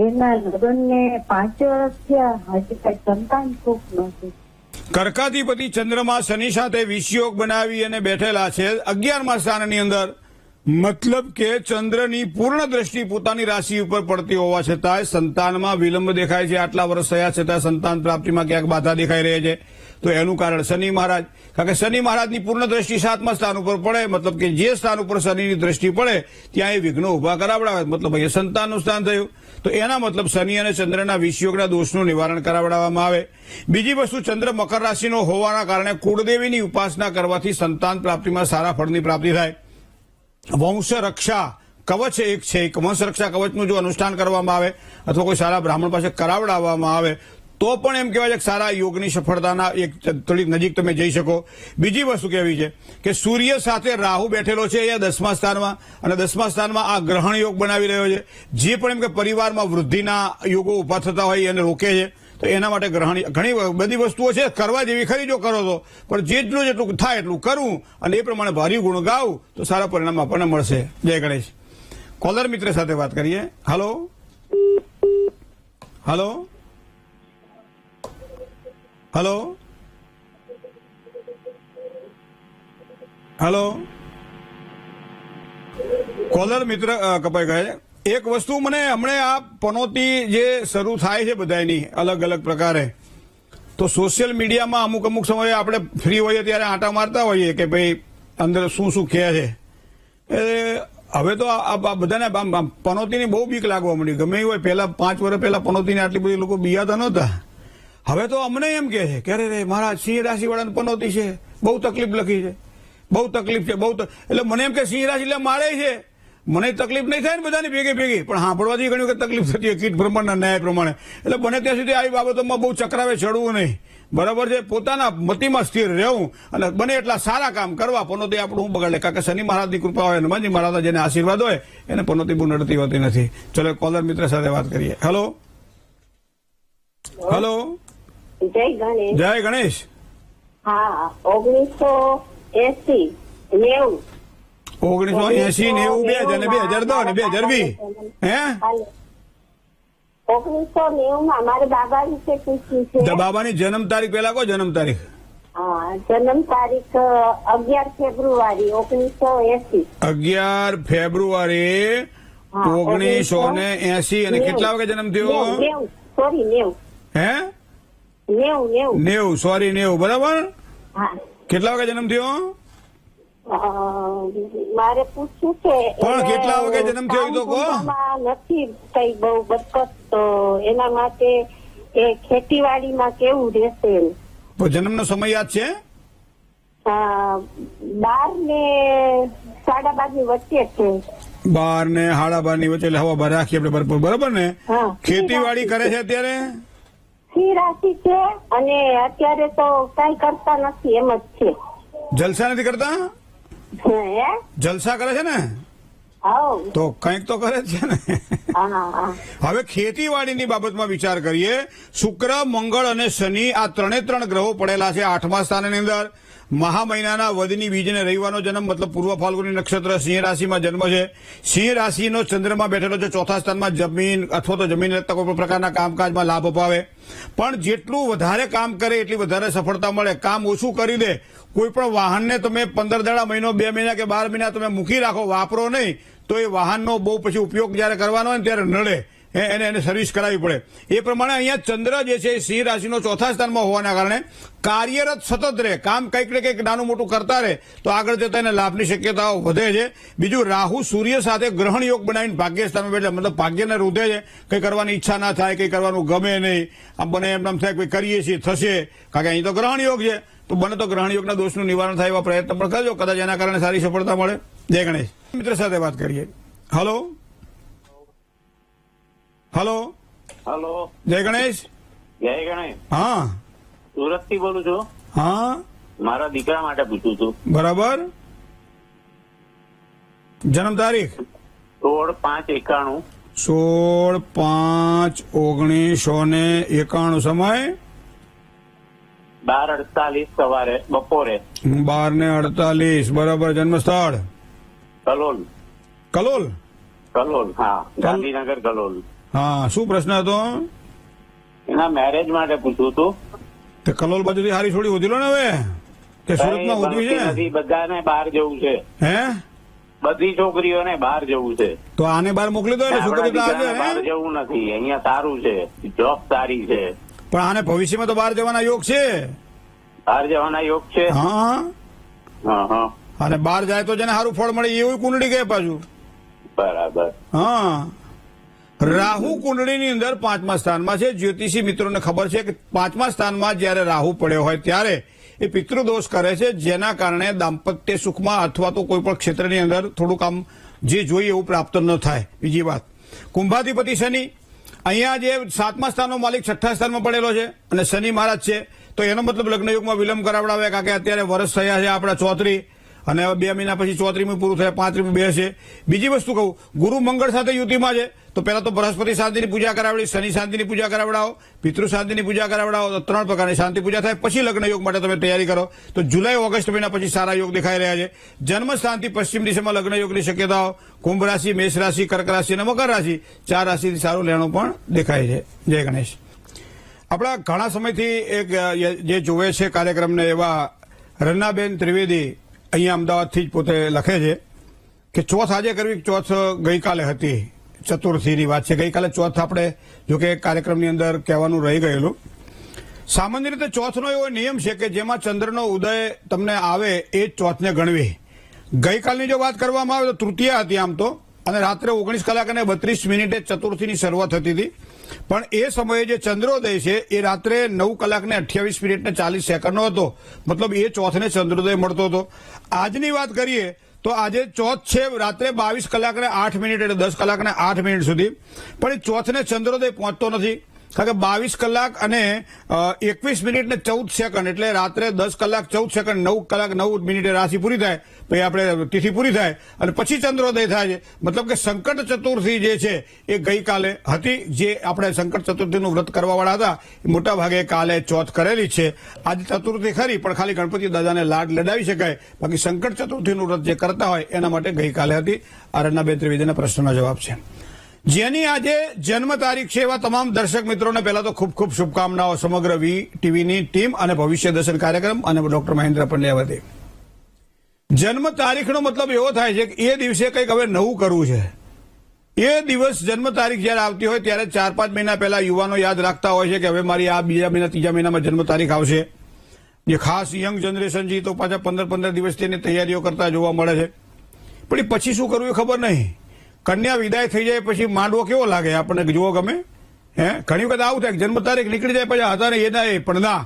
એના લગ્નને 5 વર્ષ થયા, હજી કઈ સંતાન સુખ નથી. કર્કાધિપતિ ચંદ્રમાં શનિ સાથે વિષયોગ બનાવી અને બેઠેલા છે 11મા સ્થાનની અંદર. મતલબ કે ચંદ્રની પૂર્ણ દ્રષ્ટિ પોતાની રાશિ ઉપર પડતી હોવા છતાંય સંતાનમાં વિલંબ દેખાય છે. આટલા વર્ષ થયા છતાં સંતાન પ્રાપ્તિમાં ક્યાંક બાધા દેખાઈ રહી છે. તો એનું કારણ શનિ મહારાજ. કારણ કે શનિ મહારાજની પૂર્ણ દ્રષ્ટિ 7મા સ્થાન ઉપર પડે, મતલબ કે જે સ્થાન ઉપર શનિની દ્રષ્ટિ પડે ત્યાં એ વિઘ્નો ઉભા કરાવડાવે. મતલબ અહીંયા સંતાનનું સ્થાન થયું. તો એના મતલબ શનિ અને ચંદ્રના વિષયોગના દોષનું નિવારણ કરાવડાવવામાં આવે. બીજી વસ્તુ, ચંદ્ર મકર રાશિનો હોવાના કારણે કુળદેવીની ઉપાસના કરવાથી સંતાન પ્રાપ્તિમાં સારા ફળની પ્રાપ્તિ થાય. વંશ રક્ષા કવચ એક છે, એક વંશ રક્ષા કવચનું જો અનુષ્ઠાન કરવામાં આવે અથવા કોઈ સારા બ્રાહ્મણ પાસે કરાવડાવવામાં આવે તો પણ એમ કહેવાય છે કે સારા યોગની સફળતાના એક થોડી નજીક તમે જઈ શકો. બીજી વસ્તુ કેવી છે કે સૂર્ય સાથે રાહુ બેઠેલો છે અહીંયા 10મા સ્થાનમાં, અને 10મા સ્થાનમાં આ ગ્રહણ યોગ બનાવી રહ્યો છે. જે પણ એમ કે પરિવારમાં વૃદ્ધિના યોગો ઉભા થતા હોય એને રોકે છે. તો એના માટે ઘણી બધી વસ્તુઓ છે કરવા જેવી ખરી જો કરો તો, પણ જેટલું થાય એટલું કરવું અને એ પ્રમાણે ભારી ગુણ ગાવું તો સારા પરિણામ આપણને મળશે. જય ગણેશ. કોલર મિત્ર સાથે વાત કરીએ. Hello, hello, hello, hello. Caller મિત્ર કપાઈ ગયા. એક વસ્તુ મને હમણે આ પનોતી જે શરૂ થાય છે બધાની અલગ અલગ પ્રકારે, તો સોશિયલ મીડિયામાં અમુક સમયે આપણે ફ્રી હોઈએ ત્યારે આંટા મારતા હોઈએ કે ભાઈ અંદર શું શું કહે છે. હવે તો આ બધાને પનોતીની બહુ બીક લાગવા મળી. ગમે એ હોય, પહેલા 5 વર્ષ પહેલા પનોતીને આટલી બધી લોકો બીયાતા નહોતા. હવે તો અમને એમ કહે છે કે અરે મહારાજ સિંહ રાશિ વાળાને પનોતી છે, બહુ તકલીફ લખી છે, બહુ તકલીફ છે, બહુ. એટલે મને એમ કે સિંહ રાશિ એટલે મારે છે, મને તકલીફ નહીં થાય ને બધાની ભેગી, પણ સાંભળવાથી ઘણી વખત તકલીફ થતી હોય કીટ પ્રમાણના ન્યાય પ્રમાણે. એટલે બને ત્યાં સુધી આવી બાબતોમાં બહુ ચક્રાવે ચડવું નહીં. બરાબર છે, પોતાના મતિમાં સ્થિર રહેવું અને બને એટલા સારા કામ કરવા. પનોતી આપણું હું બગાડે, કારણ કે શનિ મહારાજની કૃપા હોય, હનુમાનજી મહારાજના જેને આશીર્વાદ હોય એને પનોતી બહુ નડતી હોતી નથી. ચલો કોલર મિત્ર સાથે વાત કરીએ. Hello, hello. જય ગણેશ. જય ગણેશ. હા, 1980, 90. 1980, 90, 2000 અને 2002 હે 1990 મારે બાબા વિશે પૂછ્યું છે. બાબાની જન્મ તારીખ પેલા કહો. જન્મ તારીખ? હા, જન્મ તારીખ 11 ફેબ્રુઆરી 1980. 11 ફેબ્રુઆરી 1980. અને કેટલા વાગે જન્મ થયો? 90. હે 90. સોરી 90. બરાબર. હા. કેટલા વાગે જન્મ થયો? મારે પૂછ્યું કે પણ એને કેટલા વાગે જન્મ થયો એ તો કહો. કામ-ધંધામાં નથી કઈ બહુ બરકત, તો એના માટે એ ખેતીવાડીમાં કેવું રહેશે? પણ જન્મનો સમય યાદ છે? 12 ને 12:30 ની વચ્ચે છે. 12 ને 12:30 ની વચ્ચે, એટલે હવા બહાર રાખીએ આપણે બરાબર, બરાબર ને? હા. ખેતીવાડી કરે છે અત્યારે? સિંહ રાશિ છે અને અત્યારે તો કઈ કરતા નથી, એમ જ છે. જલસા નથી કરતા? હે? જલસા કરે છે ને? આવો. તો કંઈક તો કરે જ છે ને. હા. હવે ખેતીવાડીની બાબતમાં વિચાર કરીએ. શુક્ર, મંગળ અને શનિ આ ત્રણ ગ્રહો પડેલા છે 8મા સ્થાનની અંદર. મહા મહિનાના વધની બીજને રવિવારનો જન્મ, મતલબ પૂર્વ ફાલ્ગુની નક્ષત્ર, સિંહ રાશિમાં જન્મ છે. સિંહ રાશિનો ચંદ્રમાં બેઠેલો છે 4થા સ્થાનમાં. જમીન અથવા તો જમીન લગતા કોઈ પણ પ્રકારના કામકાજમાં લાભ અપાવે. પણ જેટલું વધારે કામ કરે એટલી વધારે સફળતા મળે. કામ ઓછું કરી દે. કોઈ પણ વાહનને તમે 15 દાડા, મહિનો, 2 મહિના કે 12 મહિના તમે મૂકી રાખો, વાપરો નહીં, તો એ વાહનનો બહુ પછી ઉપયોગ જયારે કરવાનો હોય ને ત્યારે નડે. એને સર્વિસ કરાવવી પડે. એ પ્રમાણે અહીંયા ચંદ્ર જે છે સિંહ રાશિનો 4થા સ્થાનમાં હોવાના કારણે કાર્યરત સતત રહે, કામ કંઈક ને કંઈક નાનું મોટું કરતા રહે તો આગળ જતા એને લાભની શક્યતાઓ વધે છે. બીજું, રાહુ સૂર્ય સાથે ગ્રહણ યોગ બનાવીને ભાગ્ય સ્થાનમાં બેઠે, મતલબ ભાગ્યને રૂધે છે. કંઈ કરવાની ઈચ્છા ના થાય, કંઈ કરવાનું ગમે નહીં, આમ બને એમ થાય કે કરીએ છીએ થશે, કારણ કે અહીં તો ગ્રહણ યોગ છે. તો બને તો ગ્રહણ યોગના દોષનું નિવારણ થાય એવા પ્રયત્ન પણ કરજો, કદાચ એના કારણે સારી સફળતા મળે. જય ગણેશ. મિત્ર સાથે વાત કરીએ. હલો હલો હલો, જય ગણેશ. જય ગણેશ. હા સુરત થી બોલું છું. હા મારા દીકરા માટે પૂછું છું. બરાબર. જન્મ તારીખ? 16/5/91. 16/5/1991. સમય? 12:48 સવારે, બપોરે. 12:48. બરાબર. જન્મ સ્થળ? કલોલ. કલોલ? કલોલ, હા, ગાંધીનગર કલોલ. હા, શું પ્રશ્ન હતો? એના મેરેજ માટે પૂછવું હતું. તે કલોલ બાજુથી હારી છોડી ઉધી લો ને હવે, કે સુરતમાં ઉધવી છે? નથી, બધાને બહાર જવું છે. હે? બધી છોકરીઓને બહાર જવું છે. તો આને બહાર મોકલી દો એટલે છોકરી તો આપણા આજે. દીકરાને બહાર જવું નથી. અહીંયા સારું છે, જોબ સારી છે. પણ આને ભવિષ્યમાં તો બહાર જવાના યોગ છે. બહાર જવાના યોગ છે. હા, હા. અને બહાર જાય તો જેને સારું ફળ મળે એવું કુંડળી કહે પાછું. બરાબર. હા, રાહુ કુંડળીની અંદર 5મા સ્થાનમાં છે. જ્યોતિષી મિત્રોને ખબર છે કે 5મા સ્થાનમાં જયારે રાહુ પડ્યો હોય ત્યારે એ પિતૃદોષ કરે છે, જેના કારણે દાંપત્ય સુખમાં અથવા તો કોઈ પણ ક્ષેત્રની અંદર થોડુંક આમ જે જોઈએ એવું પ્રાપ્ત ન થાય. બીજી વાત, કુંભાધિપતિ શનિ અહીંયા જે 7મા સ્થાનનો માલિક 6ઠ્ઠા સ્થાનમાં પડેલો છે અને શનિ મહારાજ છે, તો એનો મતલબ લગ્નયુગમાં વિલંબ કરાવડાવે, કારણ કે અત્યારે વર્ષ થયા છે આપણા 34 અને હવે 2 મહિના પછી 34મું પૂરું થયા, 35મું બેસે. બીજી વસ્તુ કહું, ગુરુ મંગળ સાથે યુતિમાં છે, તો પહેલા તો બૃહસ્પતિ શાંતિની પૂજા કરાવડી, શનિ શાંતિની પૂજા કરાવડાવો, પિતૃ શાંતિની પૂજા કરાવડાવો, તો 3 પ્રકારની શાંતિ પૂજા થાય. પછી લગ્ન યોગ માટે તમે તૈયારી કરો. તો જુલાઈ ઓગસ્ટ મહિના પછી સારા યોગ દેખાઈ રહ્યા છે. જન્મ સ્થાનથી પશ્ચિમ દિશામાં લગ્ન યોગની શક્યતાઓ. કુંભ રાશિ, મેષ રાશિ, કર્ક રાશિ અને મકર રાશિ 4 રાશિથી સારું લેણું પણ દેખાય છે. જય ગણેશ. આપણા ઘણા સમયથી એક જે જોવે છે કાર્યક્રમને એવા રન્નાબેન ત્રિવેદી અહીંયા અમદાવાદથી જ પોતે લખે છે કે ચોથ આજે કરવી, ચોથ ગઈકાલે હતી, ચતુર્થીની વાત છે. ગઈકાલે ચોથ આપણે જોકે કાર્યક્રમની અંદર કહેવાનું રહી ગયેલું. સામાન્ય રીતે ચોથનો એવો નિયમ છે કે જેમાં ચંદ્રનો ઉદય તમને આવે એ જ ચોથને ગણવી. ગઈકાલની જો વાત કરવામાં આવે તો તૃતીયા હતી આમ તો, અને રાત્રે 19:32 ચતુર્થીની શરૂઆત થતી હતી. પણ એ સમયે જે ચંદ્રોદય છે એ રાત્રે 9:28:40 હતો, મતલબ એ ચોથને ચંદ્રોદય મળતો હતો. આજની વાત કરીએ તો આજે ચોથ છે રાત્રે 22:08 એટલે 10:08 સુધી, પણ એ ચોથને ચંદ્રોદય પહોંચતો નથી, કારણ કે 22 કલાક અને 21 મિનિટ ને 14 સેકન્ડ એટલે રાત્રે 10 કલાક 14 સેકન્ડ 9 કલાક 9 મિનિટે રાશિ પૂરી થાય, પછી આપણે તિથિ પૂરી થાય અને પછી ચંદ્રોદય થાય છે. મતલબ કે સંકટ ચતુર્થી જે છે એ ગઈકાલે હતી. જે આપણે સંકટ ચતુર્થીનું વ્રત કરવાવાળા હતા એ મોટા ભાગે કાલે ચોથ કરેલી છે. આજે ચતુર્થી ખરી, પણ ખાલી ગણપતિ દાદાને લાડ લડાવી શકાય, બાકી સંકટ ચતુર્થીનું વ્રત જે કરતા હોય એના માટે ગઈકાલે હતી. આ રન્નાબેન ત્રિવેદીના પ્રશ્નનો જવાબ છે. જેની આજે જન્મ તારીખ છે એવા તમામ દર્શક મિત્રોને પહેલા તો ખૂબ ખૂબ શુભકામનાઓ સમગ્ર ટીવીની ટીમ અને ભવિષ્ય દર્શન કાર્યક્રમ અને ડોક્ટર મહેન્દ્ર પંડ્યા વતી. જન્મ તારીખનો મતલબ એવો થાય છે કે એ દિવસે કંઈક હવે નવું કરવું છે. એ દિવસ જન્મ તારીખ જયારે આવતી હોય ત્યારે 4-5 મહિના પહેલા યુવાનો યાદ રાખતા હોય છે કે હવે મારી આ બીજા મહિના ત્રીજા મહિનામાં જન્મ તારીખ આવશે. જે ખાસ યંગ જનરેશન છે તો પાછા 15 દિવસથી એની તૈયારીઓ કરતા જોવા મળે છે. પણ એ પછી શું કરવું એ ખબર નહીં. કન્યા વિદાય થઈ જાય પછી માંડવો કેવો લાગે આપણને જોવો ગમે? ઘણી વખત આવું થાય જન્મ તારીખ નીકળી જાય પછી હતા ને એના પણ ના,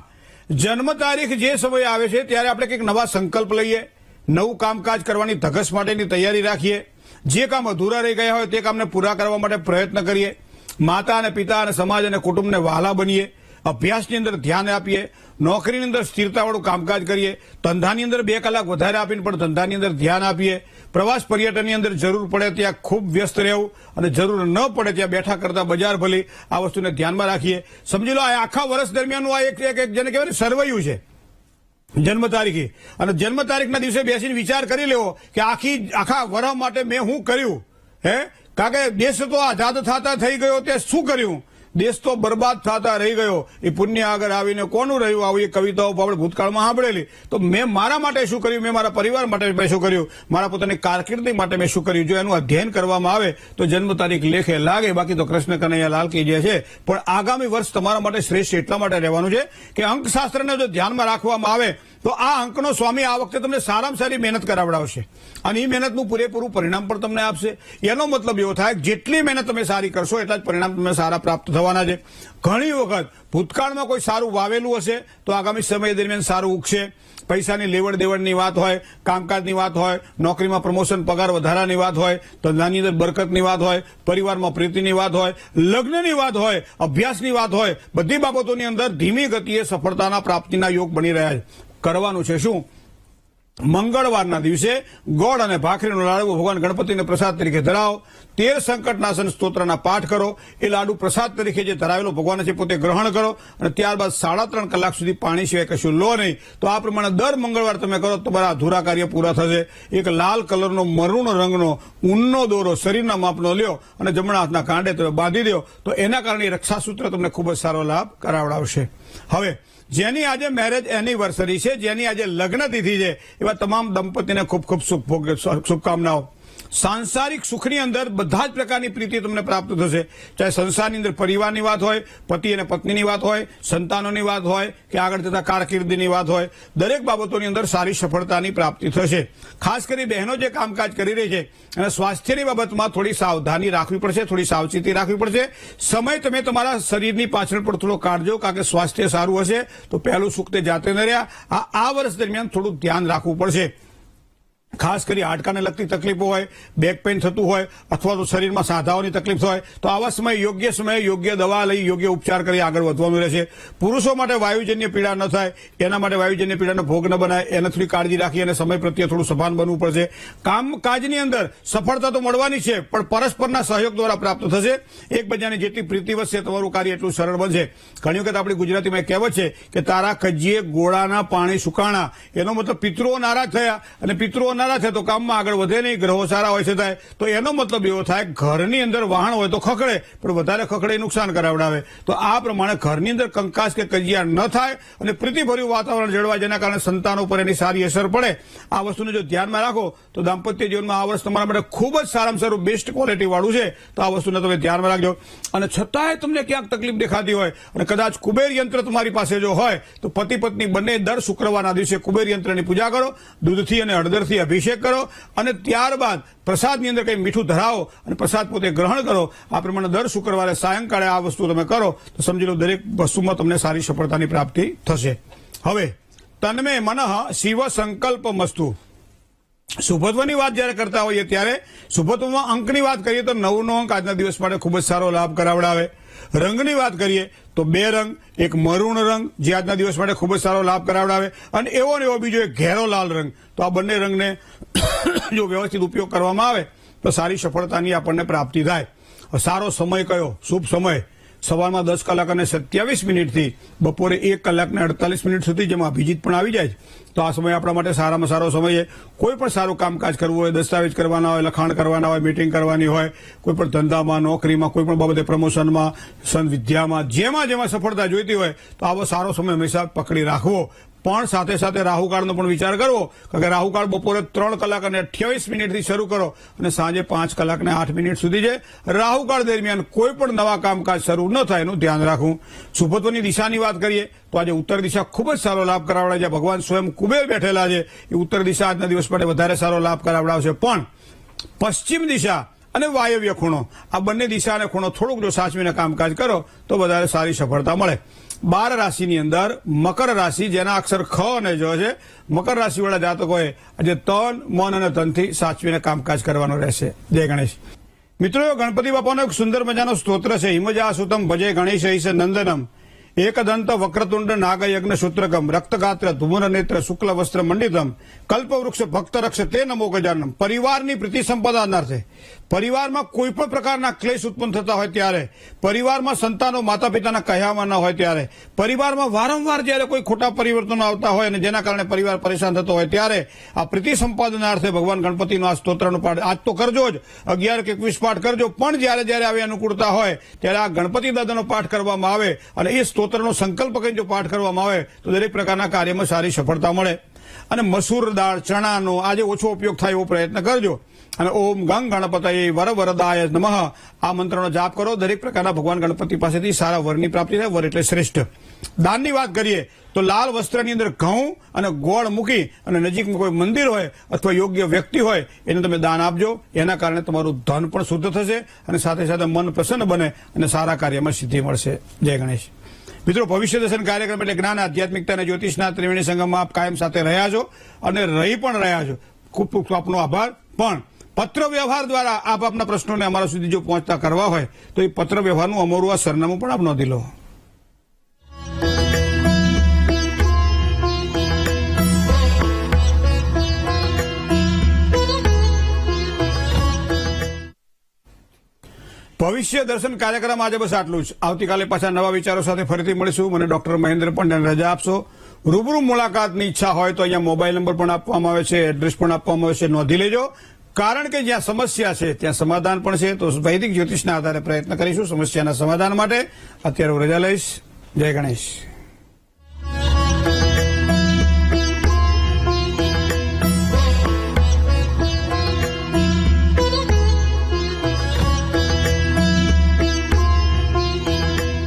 જન્મ તારીખ જે સમય આવે છે ત્યારે આપણે કંઈક નવા સંકલ્પ લઈએ, નવું કામકાજ કરવાની ધગસ માટેની તૈયારી રાખીએ, જે કામ અધૂરા રહી ગયા હોય તે કામને પૂરા કરવા માટે પ્રયત્ન કરીએ, માતા અને પિતા અને સમાજ અને કુટુંબને વહાલા બનીએ, અભ્યાસની અંદર ધ્યાન આપીએ, નોકરીની અંદર સ્થિરતાવાળું કામકાજ કરીએ, ધંધાની અંદર 2 કલાક વધારે આપીને પણ ધંધાની અંદર ધ્યાન આપીએ, પ્રવાસ પર્યટનની અંદર જરૂર પડે ત્યાં ખૂબ વ્યસ્ત રહેવું અને જરૂર ન પડે ત્યાં બેઠા કરતા બજાર ભલી, આ વસ્તુને ધ્યાનમાં રાખીએ. સમજી લો આ આખા વર્ષ દરમિયાનનું આ એક જેને કહેવાય ને સરવૈયું છે જન્મ તારીખે. અને જન્મ તારીખના દિવસે બેસીને વિચાર કરી લેવો કે આખા વર્ષ માટે મેં શું કર્યું. કારણ કે દેશ તો આઝાદ થતા થઈ ગયો તે શું કર્યું, દેશ તો બરબાદ થતા રહી ગયો, એ પુણ્ય આગળ આવીને કોનું રહ્યું. આવી કવિતાઓ આપણે ભૂતકાળમાં સાંભળેલી. તો મેં મારા માટે શું કર્યું, મેં મારા પરિવાર માટે મેં શું કર્યું, મારા પોતાની કારકિર્દી માટે મેં શું કર્યું. જો એનું અધ્યયન કરવામાં આવે તો જન્મ તારીખ લેખે લાગે. બાકી તો કૃષ્ણ કનૈયા લાલ કી જે છે. પણ આગામી વર્ષ તમારા માટે શ્રેષ્ઠ એટલા માટે રહેવાનું છે કે અંકશાસ્ત્રને જો ધ્યાનમાં રાખવામાં આવે તો આ અંકનો સ્વામી આ વખતે તમને સારામાં સારી મહેનત કરાવડાવશે અને એ મહેનતનું પૂરેપૂરું પરિણામ પણ તમને આપશે. એનો મતલબ એવો થાય કે જેટલી મહેનત તમે સારી કરશો એટલા જ પરિણામ તમને સારા પ્રાપ્ત થવાના છે. ઘણી વખત ભૂતકાળમાં કોઈ સારું વાવેલું હશે તો આગામી સમય દરમિયાન સારું ઉગશે. પૈસાની લેવડ દેવડની વાત હોય, કામકાજની વાત હોય, નોકરીમાં પ્રમોશન પગાર વધારાની વાત હોય, ધંધાની અંદર બરકતની વાત હોય, પરિવારમાં પ્રીતિની વાત હોય, લગ્નની વાત હોય, અભ્યાસની વાત હોય, બધી બાબતોની અંદર ધીમી ગતિએ સફળતાના પ્રાપ્તિના યોગ બની રહ્યા છે. કરવાનું છે શું? મંગળવારના દિવસે ગોળ અને ભાખરીનો લાડુ ભગવાન ગણપતિને પ્રસાદ તરીકે ધરાવો. 13 સંકટનાશન સ્તોત્રના પાઠ કરો. એ લાડુ પ્રસાદ તરીકે જે ધરાવેલો ભગવાન છે પોતે ગ્રહણ કરો અને ત્યારબાદ 3.5 કલાક સુધી પાણી સિવાય કશું લો નહીં. તો આ પ્રમાણે દર મંગળવાર તમે કરો તો તમારા અધૂરા કાર્ય પૂરા થશે. એક લાલ કલરનો મરૂણ રંગનો ઊનનો દોરો શરીરના માપનો લ્યો અને જમણા હાથના કાંડે તમે બાંધી દો તો એના કારણે રક્ષાસૂત્ર તમને ખૂબ જ સારો લાભ કરાવડાવશે. હવે જેની આજે મેરેજ એનિવર્સરી છે, જેની આજે લગ્ન તિથિ છે, એવા તમામ દંપતીને ખૂબ ખૂબ શુભકામનાઓ. સાંસારિક સુખની અંદર બધા જ પ્રકારની પ્રીતિ તમને પ્રાપ્ત થશે. ચાહે સંસારની અંદર પરિવારની વાત હોય, પતિ અને પત્નીની વાત હોય, સંતાનોની વાત હોય કે આગળ જતા કારકિર્દીની વાત હોય, દરેક બાબતોની અંદર સારી સફળતાની પ્રાપ્તિ થશે. ખાસ કરી બહેનો જે કામકાજ કરી રહી છે અને સ્વાસ્થ્યની બાબતમાં થોડી સાવધાની રાખવી પડશે, થોડી સાવચેતી રાખવી પડશે. સમય તમે તમારા શરીરની પાછળ પણ થોડો કાઢજો, કારણ કે સ્વાસ્થ્ય સારું હશે તો પહેલું સુખ તે જાતે ન રહ્યા. આ વર્ષ દરમિયાન થોડું ધ્યાન રાખવું પડશે. ખાસ કરી હાડકાને લગતી તકલીફો હોય, બેક પેઇન થતું હોય અથવા તો શરીરમાં સાંધાઓની તકલીફ હોય તો આવા સમયે યોગ્ય દવા લઈ યોગ્ય ઉપચાર કરી આગળ વધવાનું રહેશે. પુરુષો માટે વાયુજન્ય પીડા ન થાય એના માટે વાયુજન્ય પીડાનો ભોગ ન બનાય એને થોડી કાળજી રાખી અને સમય પ્રત્યે થોડું સભાન બનવું પડશે. કામકાજની અંદર સફળતા તો મળવાની છે પણ પરસ્પરના સહયોગ દ્વારા પ્રાપ્ત થશે. એકબીજાની જેટલી પ્રીતિ વધશે તમારું કાર્ય એટલું સરળ બનશે. ઘણી વખત આપણી ગુજરાતીમાં એક કહેવત છે કે તારા કજ્જીએ ગોળાના પાણી સુકાણા. એનો મતલબ પિતૃઓ નારાજ થયા અને પિતૃઓ નારાજ થાય તો કામમાં આગળ વધે નહીં, ગ્રહો સારા હોય છે થાય તો એનો મતલબ એવો થાય ઘરની અંદર વાહન હોય તો ખખડે પણ વધારે ખખડે નુકસાન કરાવડાવે. તો આ પ્રમાણે ઘરની અંદર કંકાસ કે કજિયા ન થાય અને પ્રીતિભર્યું વાતાવરણ જળવાય જેના કારણે સંતાનો પર એની સારી અસર પડે. આ વસ્તુને જો ધ્યાનમાં રાખો તો દાંપત્ય જીવનમાં આ વર્ષ તમારા માટે ખૂબ જ સારામાં સારું બેસ્ટ ક્વોલિટી વાળું છે. તો આ વસ્તુને તમે ધ્યાનમાં રાખજો. અને છતાંય તમને ક્યાંક તકલીફ દેખાતી હોય અને કદાચ કુબેર યંત્ર તમારી પાસે જો હોય તો પતિ પત્ની બંને દર શુક્રવારના દિવસે કુબેર યંત્રની પૂજા કરો, દૂધથી અને હળદરથી અભિષેક કરો અને ત્યારબાદ પ્રસાદની અંદર કંઈ મીઠું ધરાવો અને પ્રસાદ પોતે ગ્રહણ કરો. આ પ્રમાણે દર શુક્રવારે સાયંકાળે આ વસ્તુ તમે કરો તો સમજી લો દરેક વસ્તુમાં તમને સારી સફળતાની પ્રાપ્તિ થશે. હવે તન્મે મનઃ શિવ સંકલ્પ મસ્તુ. શુભત્વની વાત જયારે કરતા હોઈએ ત્યારે શુભત્વમાં અંકની વાત કરીએ તો 9નો અંક આજના દિવસ માટે ખૂબ જ સારો લાભ કરાવડાવે. રંગની વાત કરીએ તો 2 રંગ, એક મરૂણ રંગ જે આજના દિવસ માટે ખૂબ જ સારો લાભ કરાવડાવે અને એવો ને એવો બીજો એક ઘેરો લાલ રંગ. તો આ બંને રંગને જો વ્યવસ્થિત ઉપયોગ કરવામાં આવે તો સારી સફળતાની આપણને પ્રાપ્તિ થાય. સારો સમય કયો? શુભ સમય સવારમાં 10 કલાક અને 27 મિનિટથી બપોરે 1 કલાક ને 48 મિનિટ સુધી, જેમાં અભિજીત પણ આવી જાય તો આ સમય આપણા માટે સારામાં સારો સમય છે. કોઈ પણ સારું કામકાજ કરવું હોય, દસ્તાવેજ કરવાના હોય, લખાણ કરવાના હોય, મીટિંગ કરવાની હોય, કોઈ પણ ધંધામાં, નોકરીમાં, કોઈ પણ બાબતે પ્રમોશનમાં, વિદ્યામાં જેમાં સફળતા જોઈતી હોય તો આવો સારો સમય હંમેશા પકડી રાખવો. પણ સાથે સાથે રાહુકાળનો પણ વિચાર કરવો, કારણ કે રાહુકાળ બપોરે 3 કલાક અને 28 મિનિટથી શરૂ કરો અને સાંજે 5 કલાક ને 8 મિનિટ સુધી છે. રાહુકાળ દરમિયાન કોઈ પણ નવા કામકાજ શરૂ ન થાય એનું ધ્યાન રાખવું. શુભત્વની દિશાની વાત કરીએ તો આજે ઉત્તર દિશા ખૂબ જ સારો લાભ કરાવડાવે છે. ભગવાન સ્વયં કુબેર બેઠેલા છે એ ઉત્તર દિશા આજના દિવસ માટે વધારે સારો લાભ કરાવડાવશે. પણ પશ્ચિમ દિશા અને વાયવ્ય ખૂણો આ બંને દિશા અને ખૂણો થોડુંક જો સાચવીને કામકાજ કરો તો વધારે સારી સફળતા મળે. 12 રાશિની અંદર મકર રાશિ જેના અક્ષર ખ અને જ છે, મકર રાશિવાળા જાતકોએ આજે તન, મન અને ધનથી સાચવીને કામકાજ કરવાનું રહેશે. જય ગણેશ. મિત્રો, ગણપતિ બાપાનો એક સુંદર મજાનો સ્તોત્ર છે. હિમજા સુતમ ભજે ગણેશ ઈશ નંદનમ એકદંત વક્રતુંડ નાગયજ્ઞ સૂત્રકમ રક્તગાત્ર ધુમર નેત્ર શુક્લ વસ્ત્ર મંડિતમ કલ્પવૃક્ષ ભક્ત રક્ષ તે નમો ગજાનમ. પરિવારની પ્રીતિ સંપદાનાર્થે પરિવારમાં કોઈ પણ પ્રકારના ક્લેશ ઉત્પન્ન થતા હોય ત્યારે, પરિવારમાં સંતાનો માતા પિતાના કહેવામાં ન હોય ત્યારે, પરિવારમાં વારંવાર જ્યારે કોઈ ખોટા પરિવર્તનો આવતા હોય અને જેના કારણે પરિવાર પરેશાન થતો હોય ત્યારે આ પ્રીતિ સંપાદનાર્થે ભગવાન ગણપતિનો આ સ્તોત્રનો પાઠ આજ તો કરજો જ, 11 કે 21 પાઠ કરજો. પણ જ્યારે જ્યારે આવી અનુકૂળતા હોય ત્યારે આ ગણપતિ દાદાનો પાઠ કરવામાં આવે અને એ સ્તોત્રનો સંકલ્પ કરીને જો પાઠ કરવામાં આવે તો દરેક પ્રકારના કાર્યમાં સારી સફળતા મળે. અને મસૂર દાળ, ચણાનો આજે ઓછો ઉપયોગ થાય એવો પ્રયત્ન કરજો. અને ઓમ ગંગ ગણપતયે વરવરદાય નમઃ આ મંત્રનો જાપ કરો. દરેક પ્રકારના ભગવાન ગણપતિ પાસેથી સારા વરની પ્રાપ્તિ થાય. વર એટલે શ્રેષ્ઠ. દાનની વાત કરીએ તો લાલ વસ્ત્રની અંદર ઘઉં અને ગોળ મૂકી અને નજીકમાં કોઈ મંદિર હોય અથવા યોગ્ય વ્યક્તિ હોય એને તમે દાન આપજો. એના કારણે તમારું ધન પણ શુદ્ધ થશે અને સાથે સાથે મન પ્રસન્ન બને અને સારા કાર્યમાં સિદ્ધિ મળશે. જય ગણેશ. મિત્રો, ભવિષ્ય દર્શન કાર્યક્રમ એટલે જ્ઞાન, આધ્યાત્મિકતા અને જ્યોતિષના ત્રિવેણી સંગમમાં આપ કાયમ સાથે રહ્યા છો અને રહી પણ રહ્યા છો. ખૂબ ખૂબ આપનો આભાર. પણ પત્ર વ્યવહાર દ્વારા આપ આપના પ્રશ્નોને અમારા સુધી જો પહોંચતા કરવા હોય તો એ પત્ર વ્યવહારનું અમારું આ સરનામું પણ આપ નોંધી લો. ભવિષ્ય દર્શન કાર્યક્રમ આજે બસ આટલું જ. આવતીકાલે પાછા નવા વિચારો સાથે ફરીથી મળીશું. મને ડોક્ટર મહેન્દ્ર પંડ્યાને રજા આપશો. રૂબરૂ મુલાકાતની ઈચ્છા હોય તો અહીંયા મોબાઈલ નંબર પણ આપવામાં આવે છે, એડ્રેસ પણ આપવામાં આવે છે, નોંધી લેજો. કારણ કે જ્યાં સમસ્યા છે ત્યાં સમાધાન પણ છે. તો વૈદિક જ્યોતિષના આધારે પ્રયત્ન કરીશું સમસ્યાના સમાધાન માટે. અત્યારે હું રજા લઈશ. જય ગણેશ.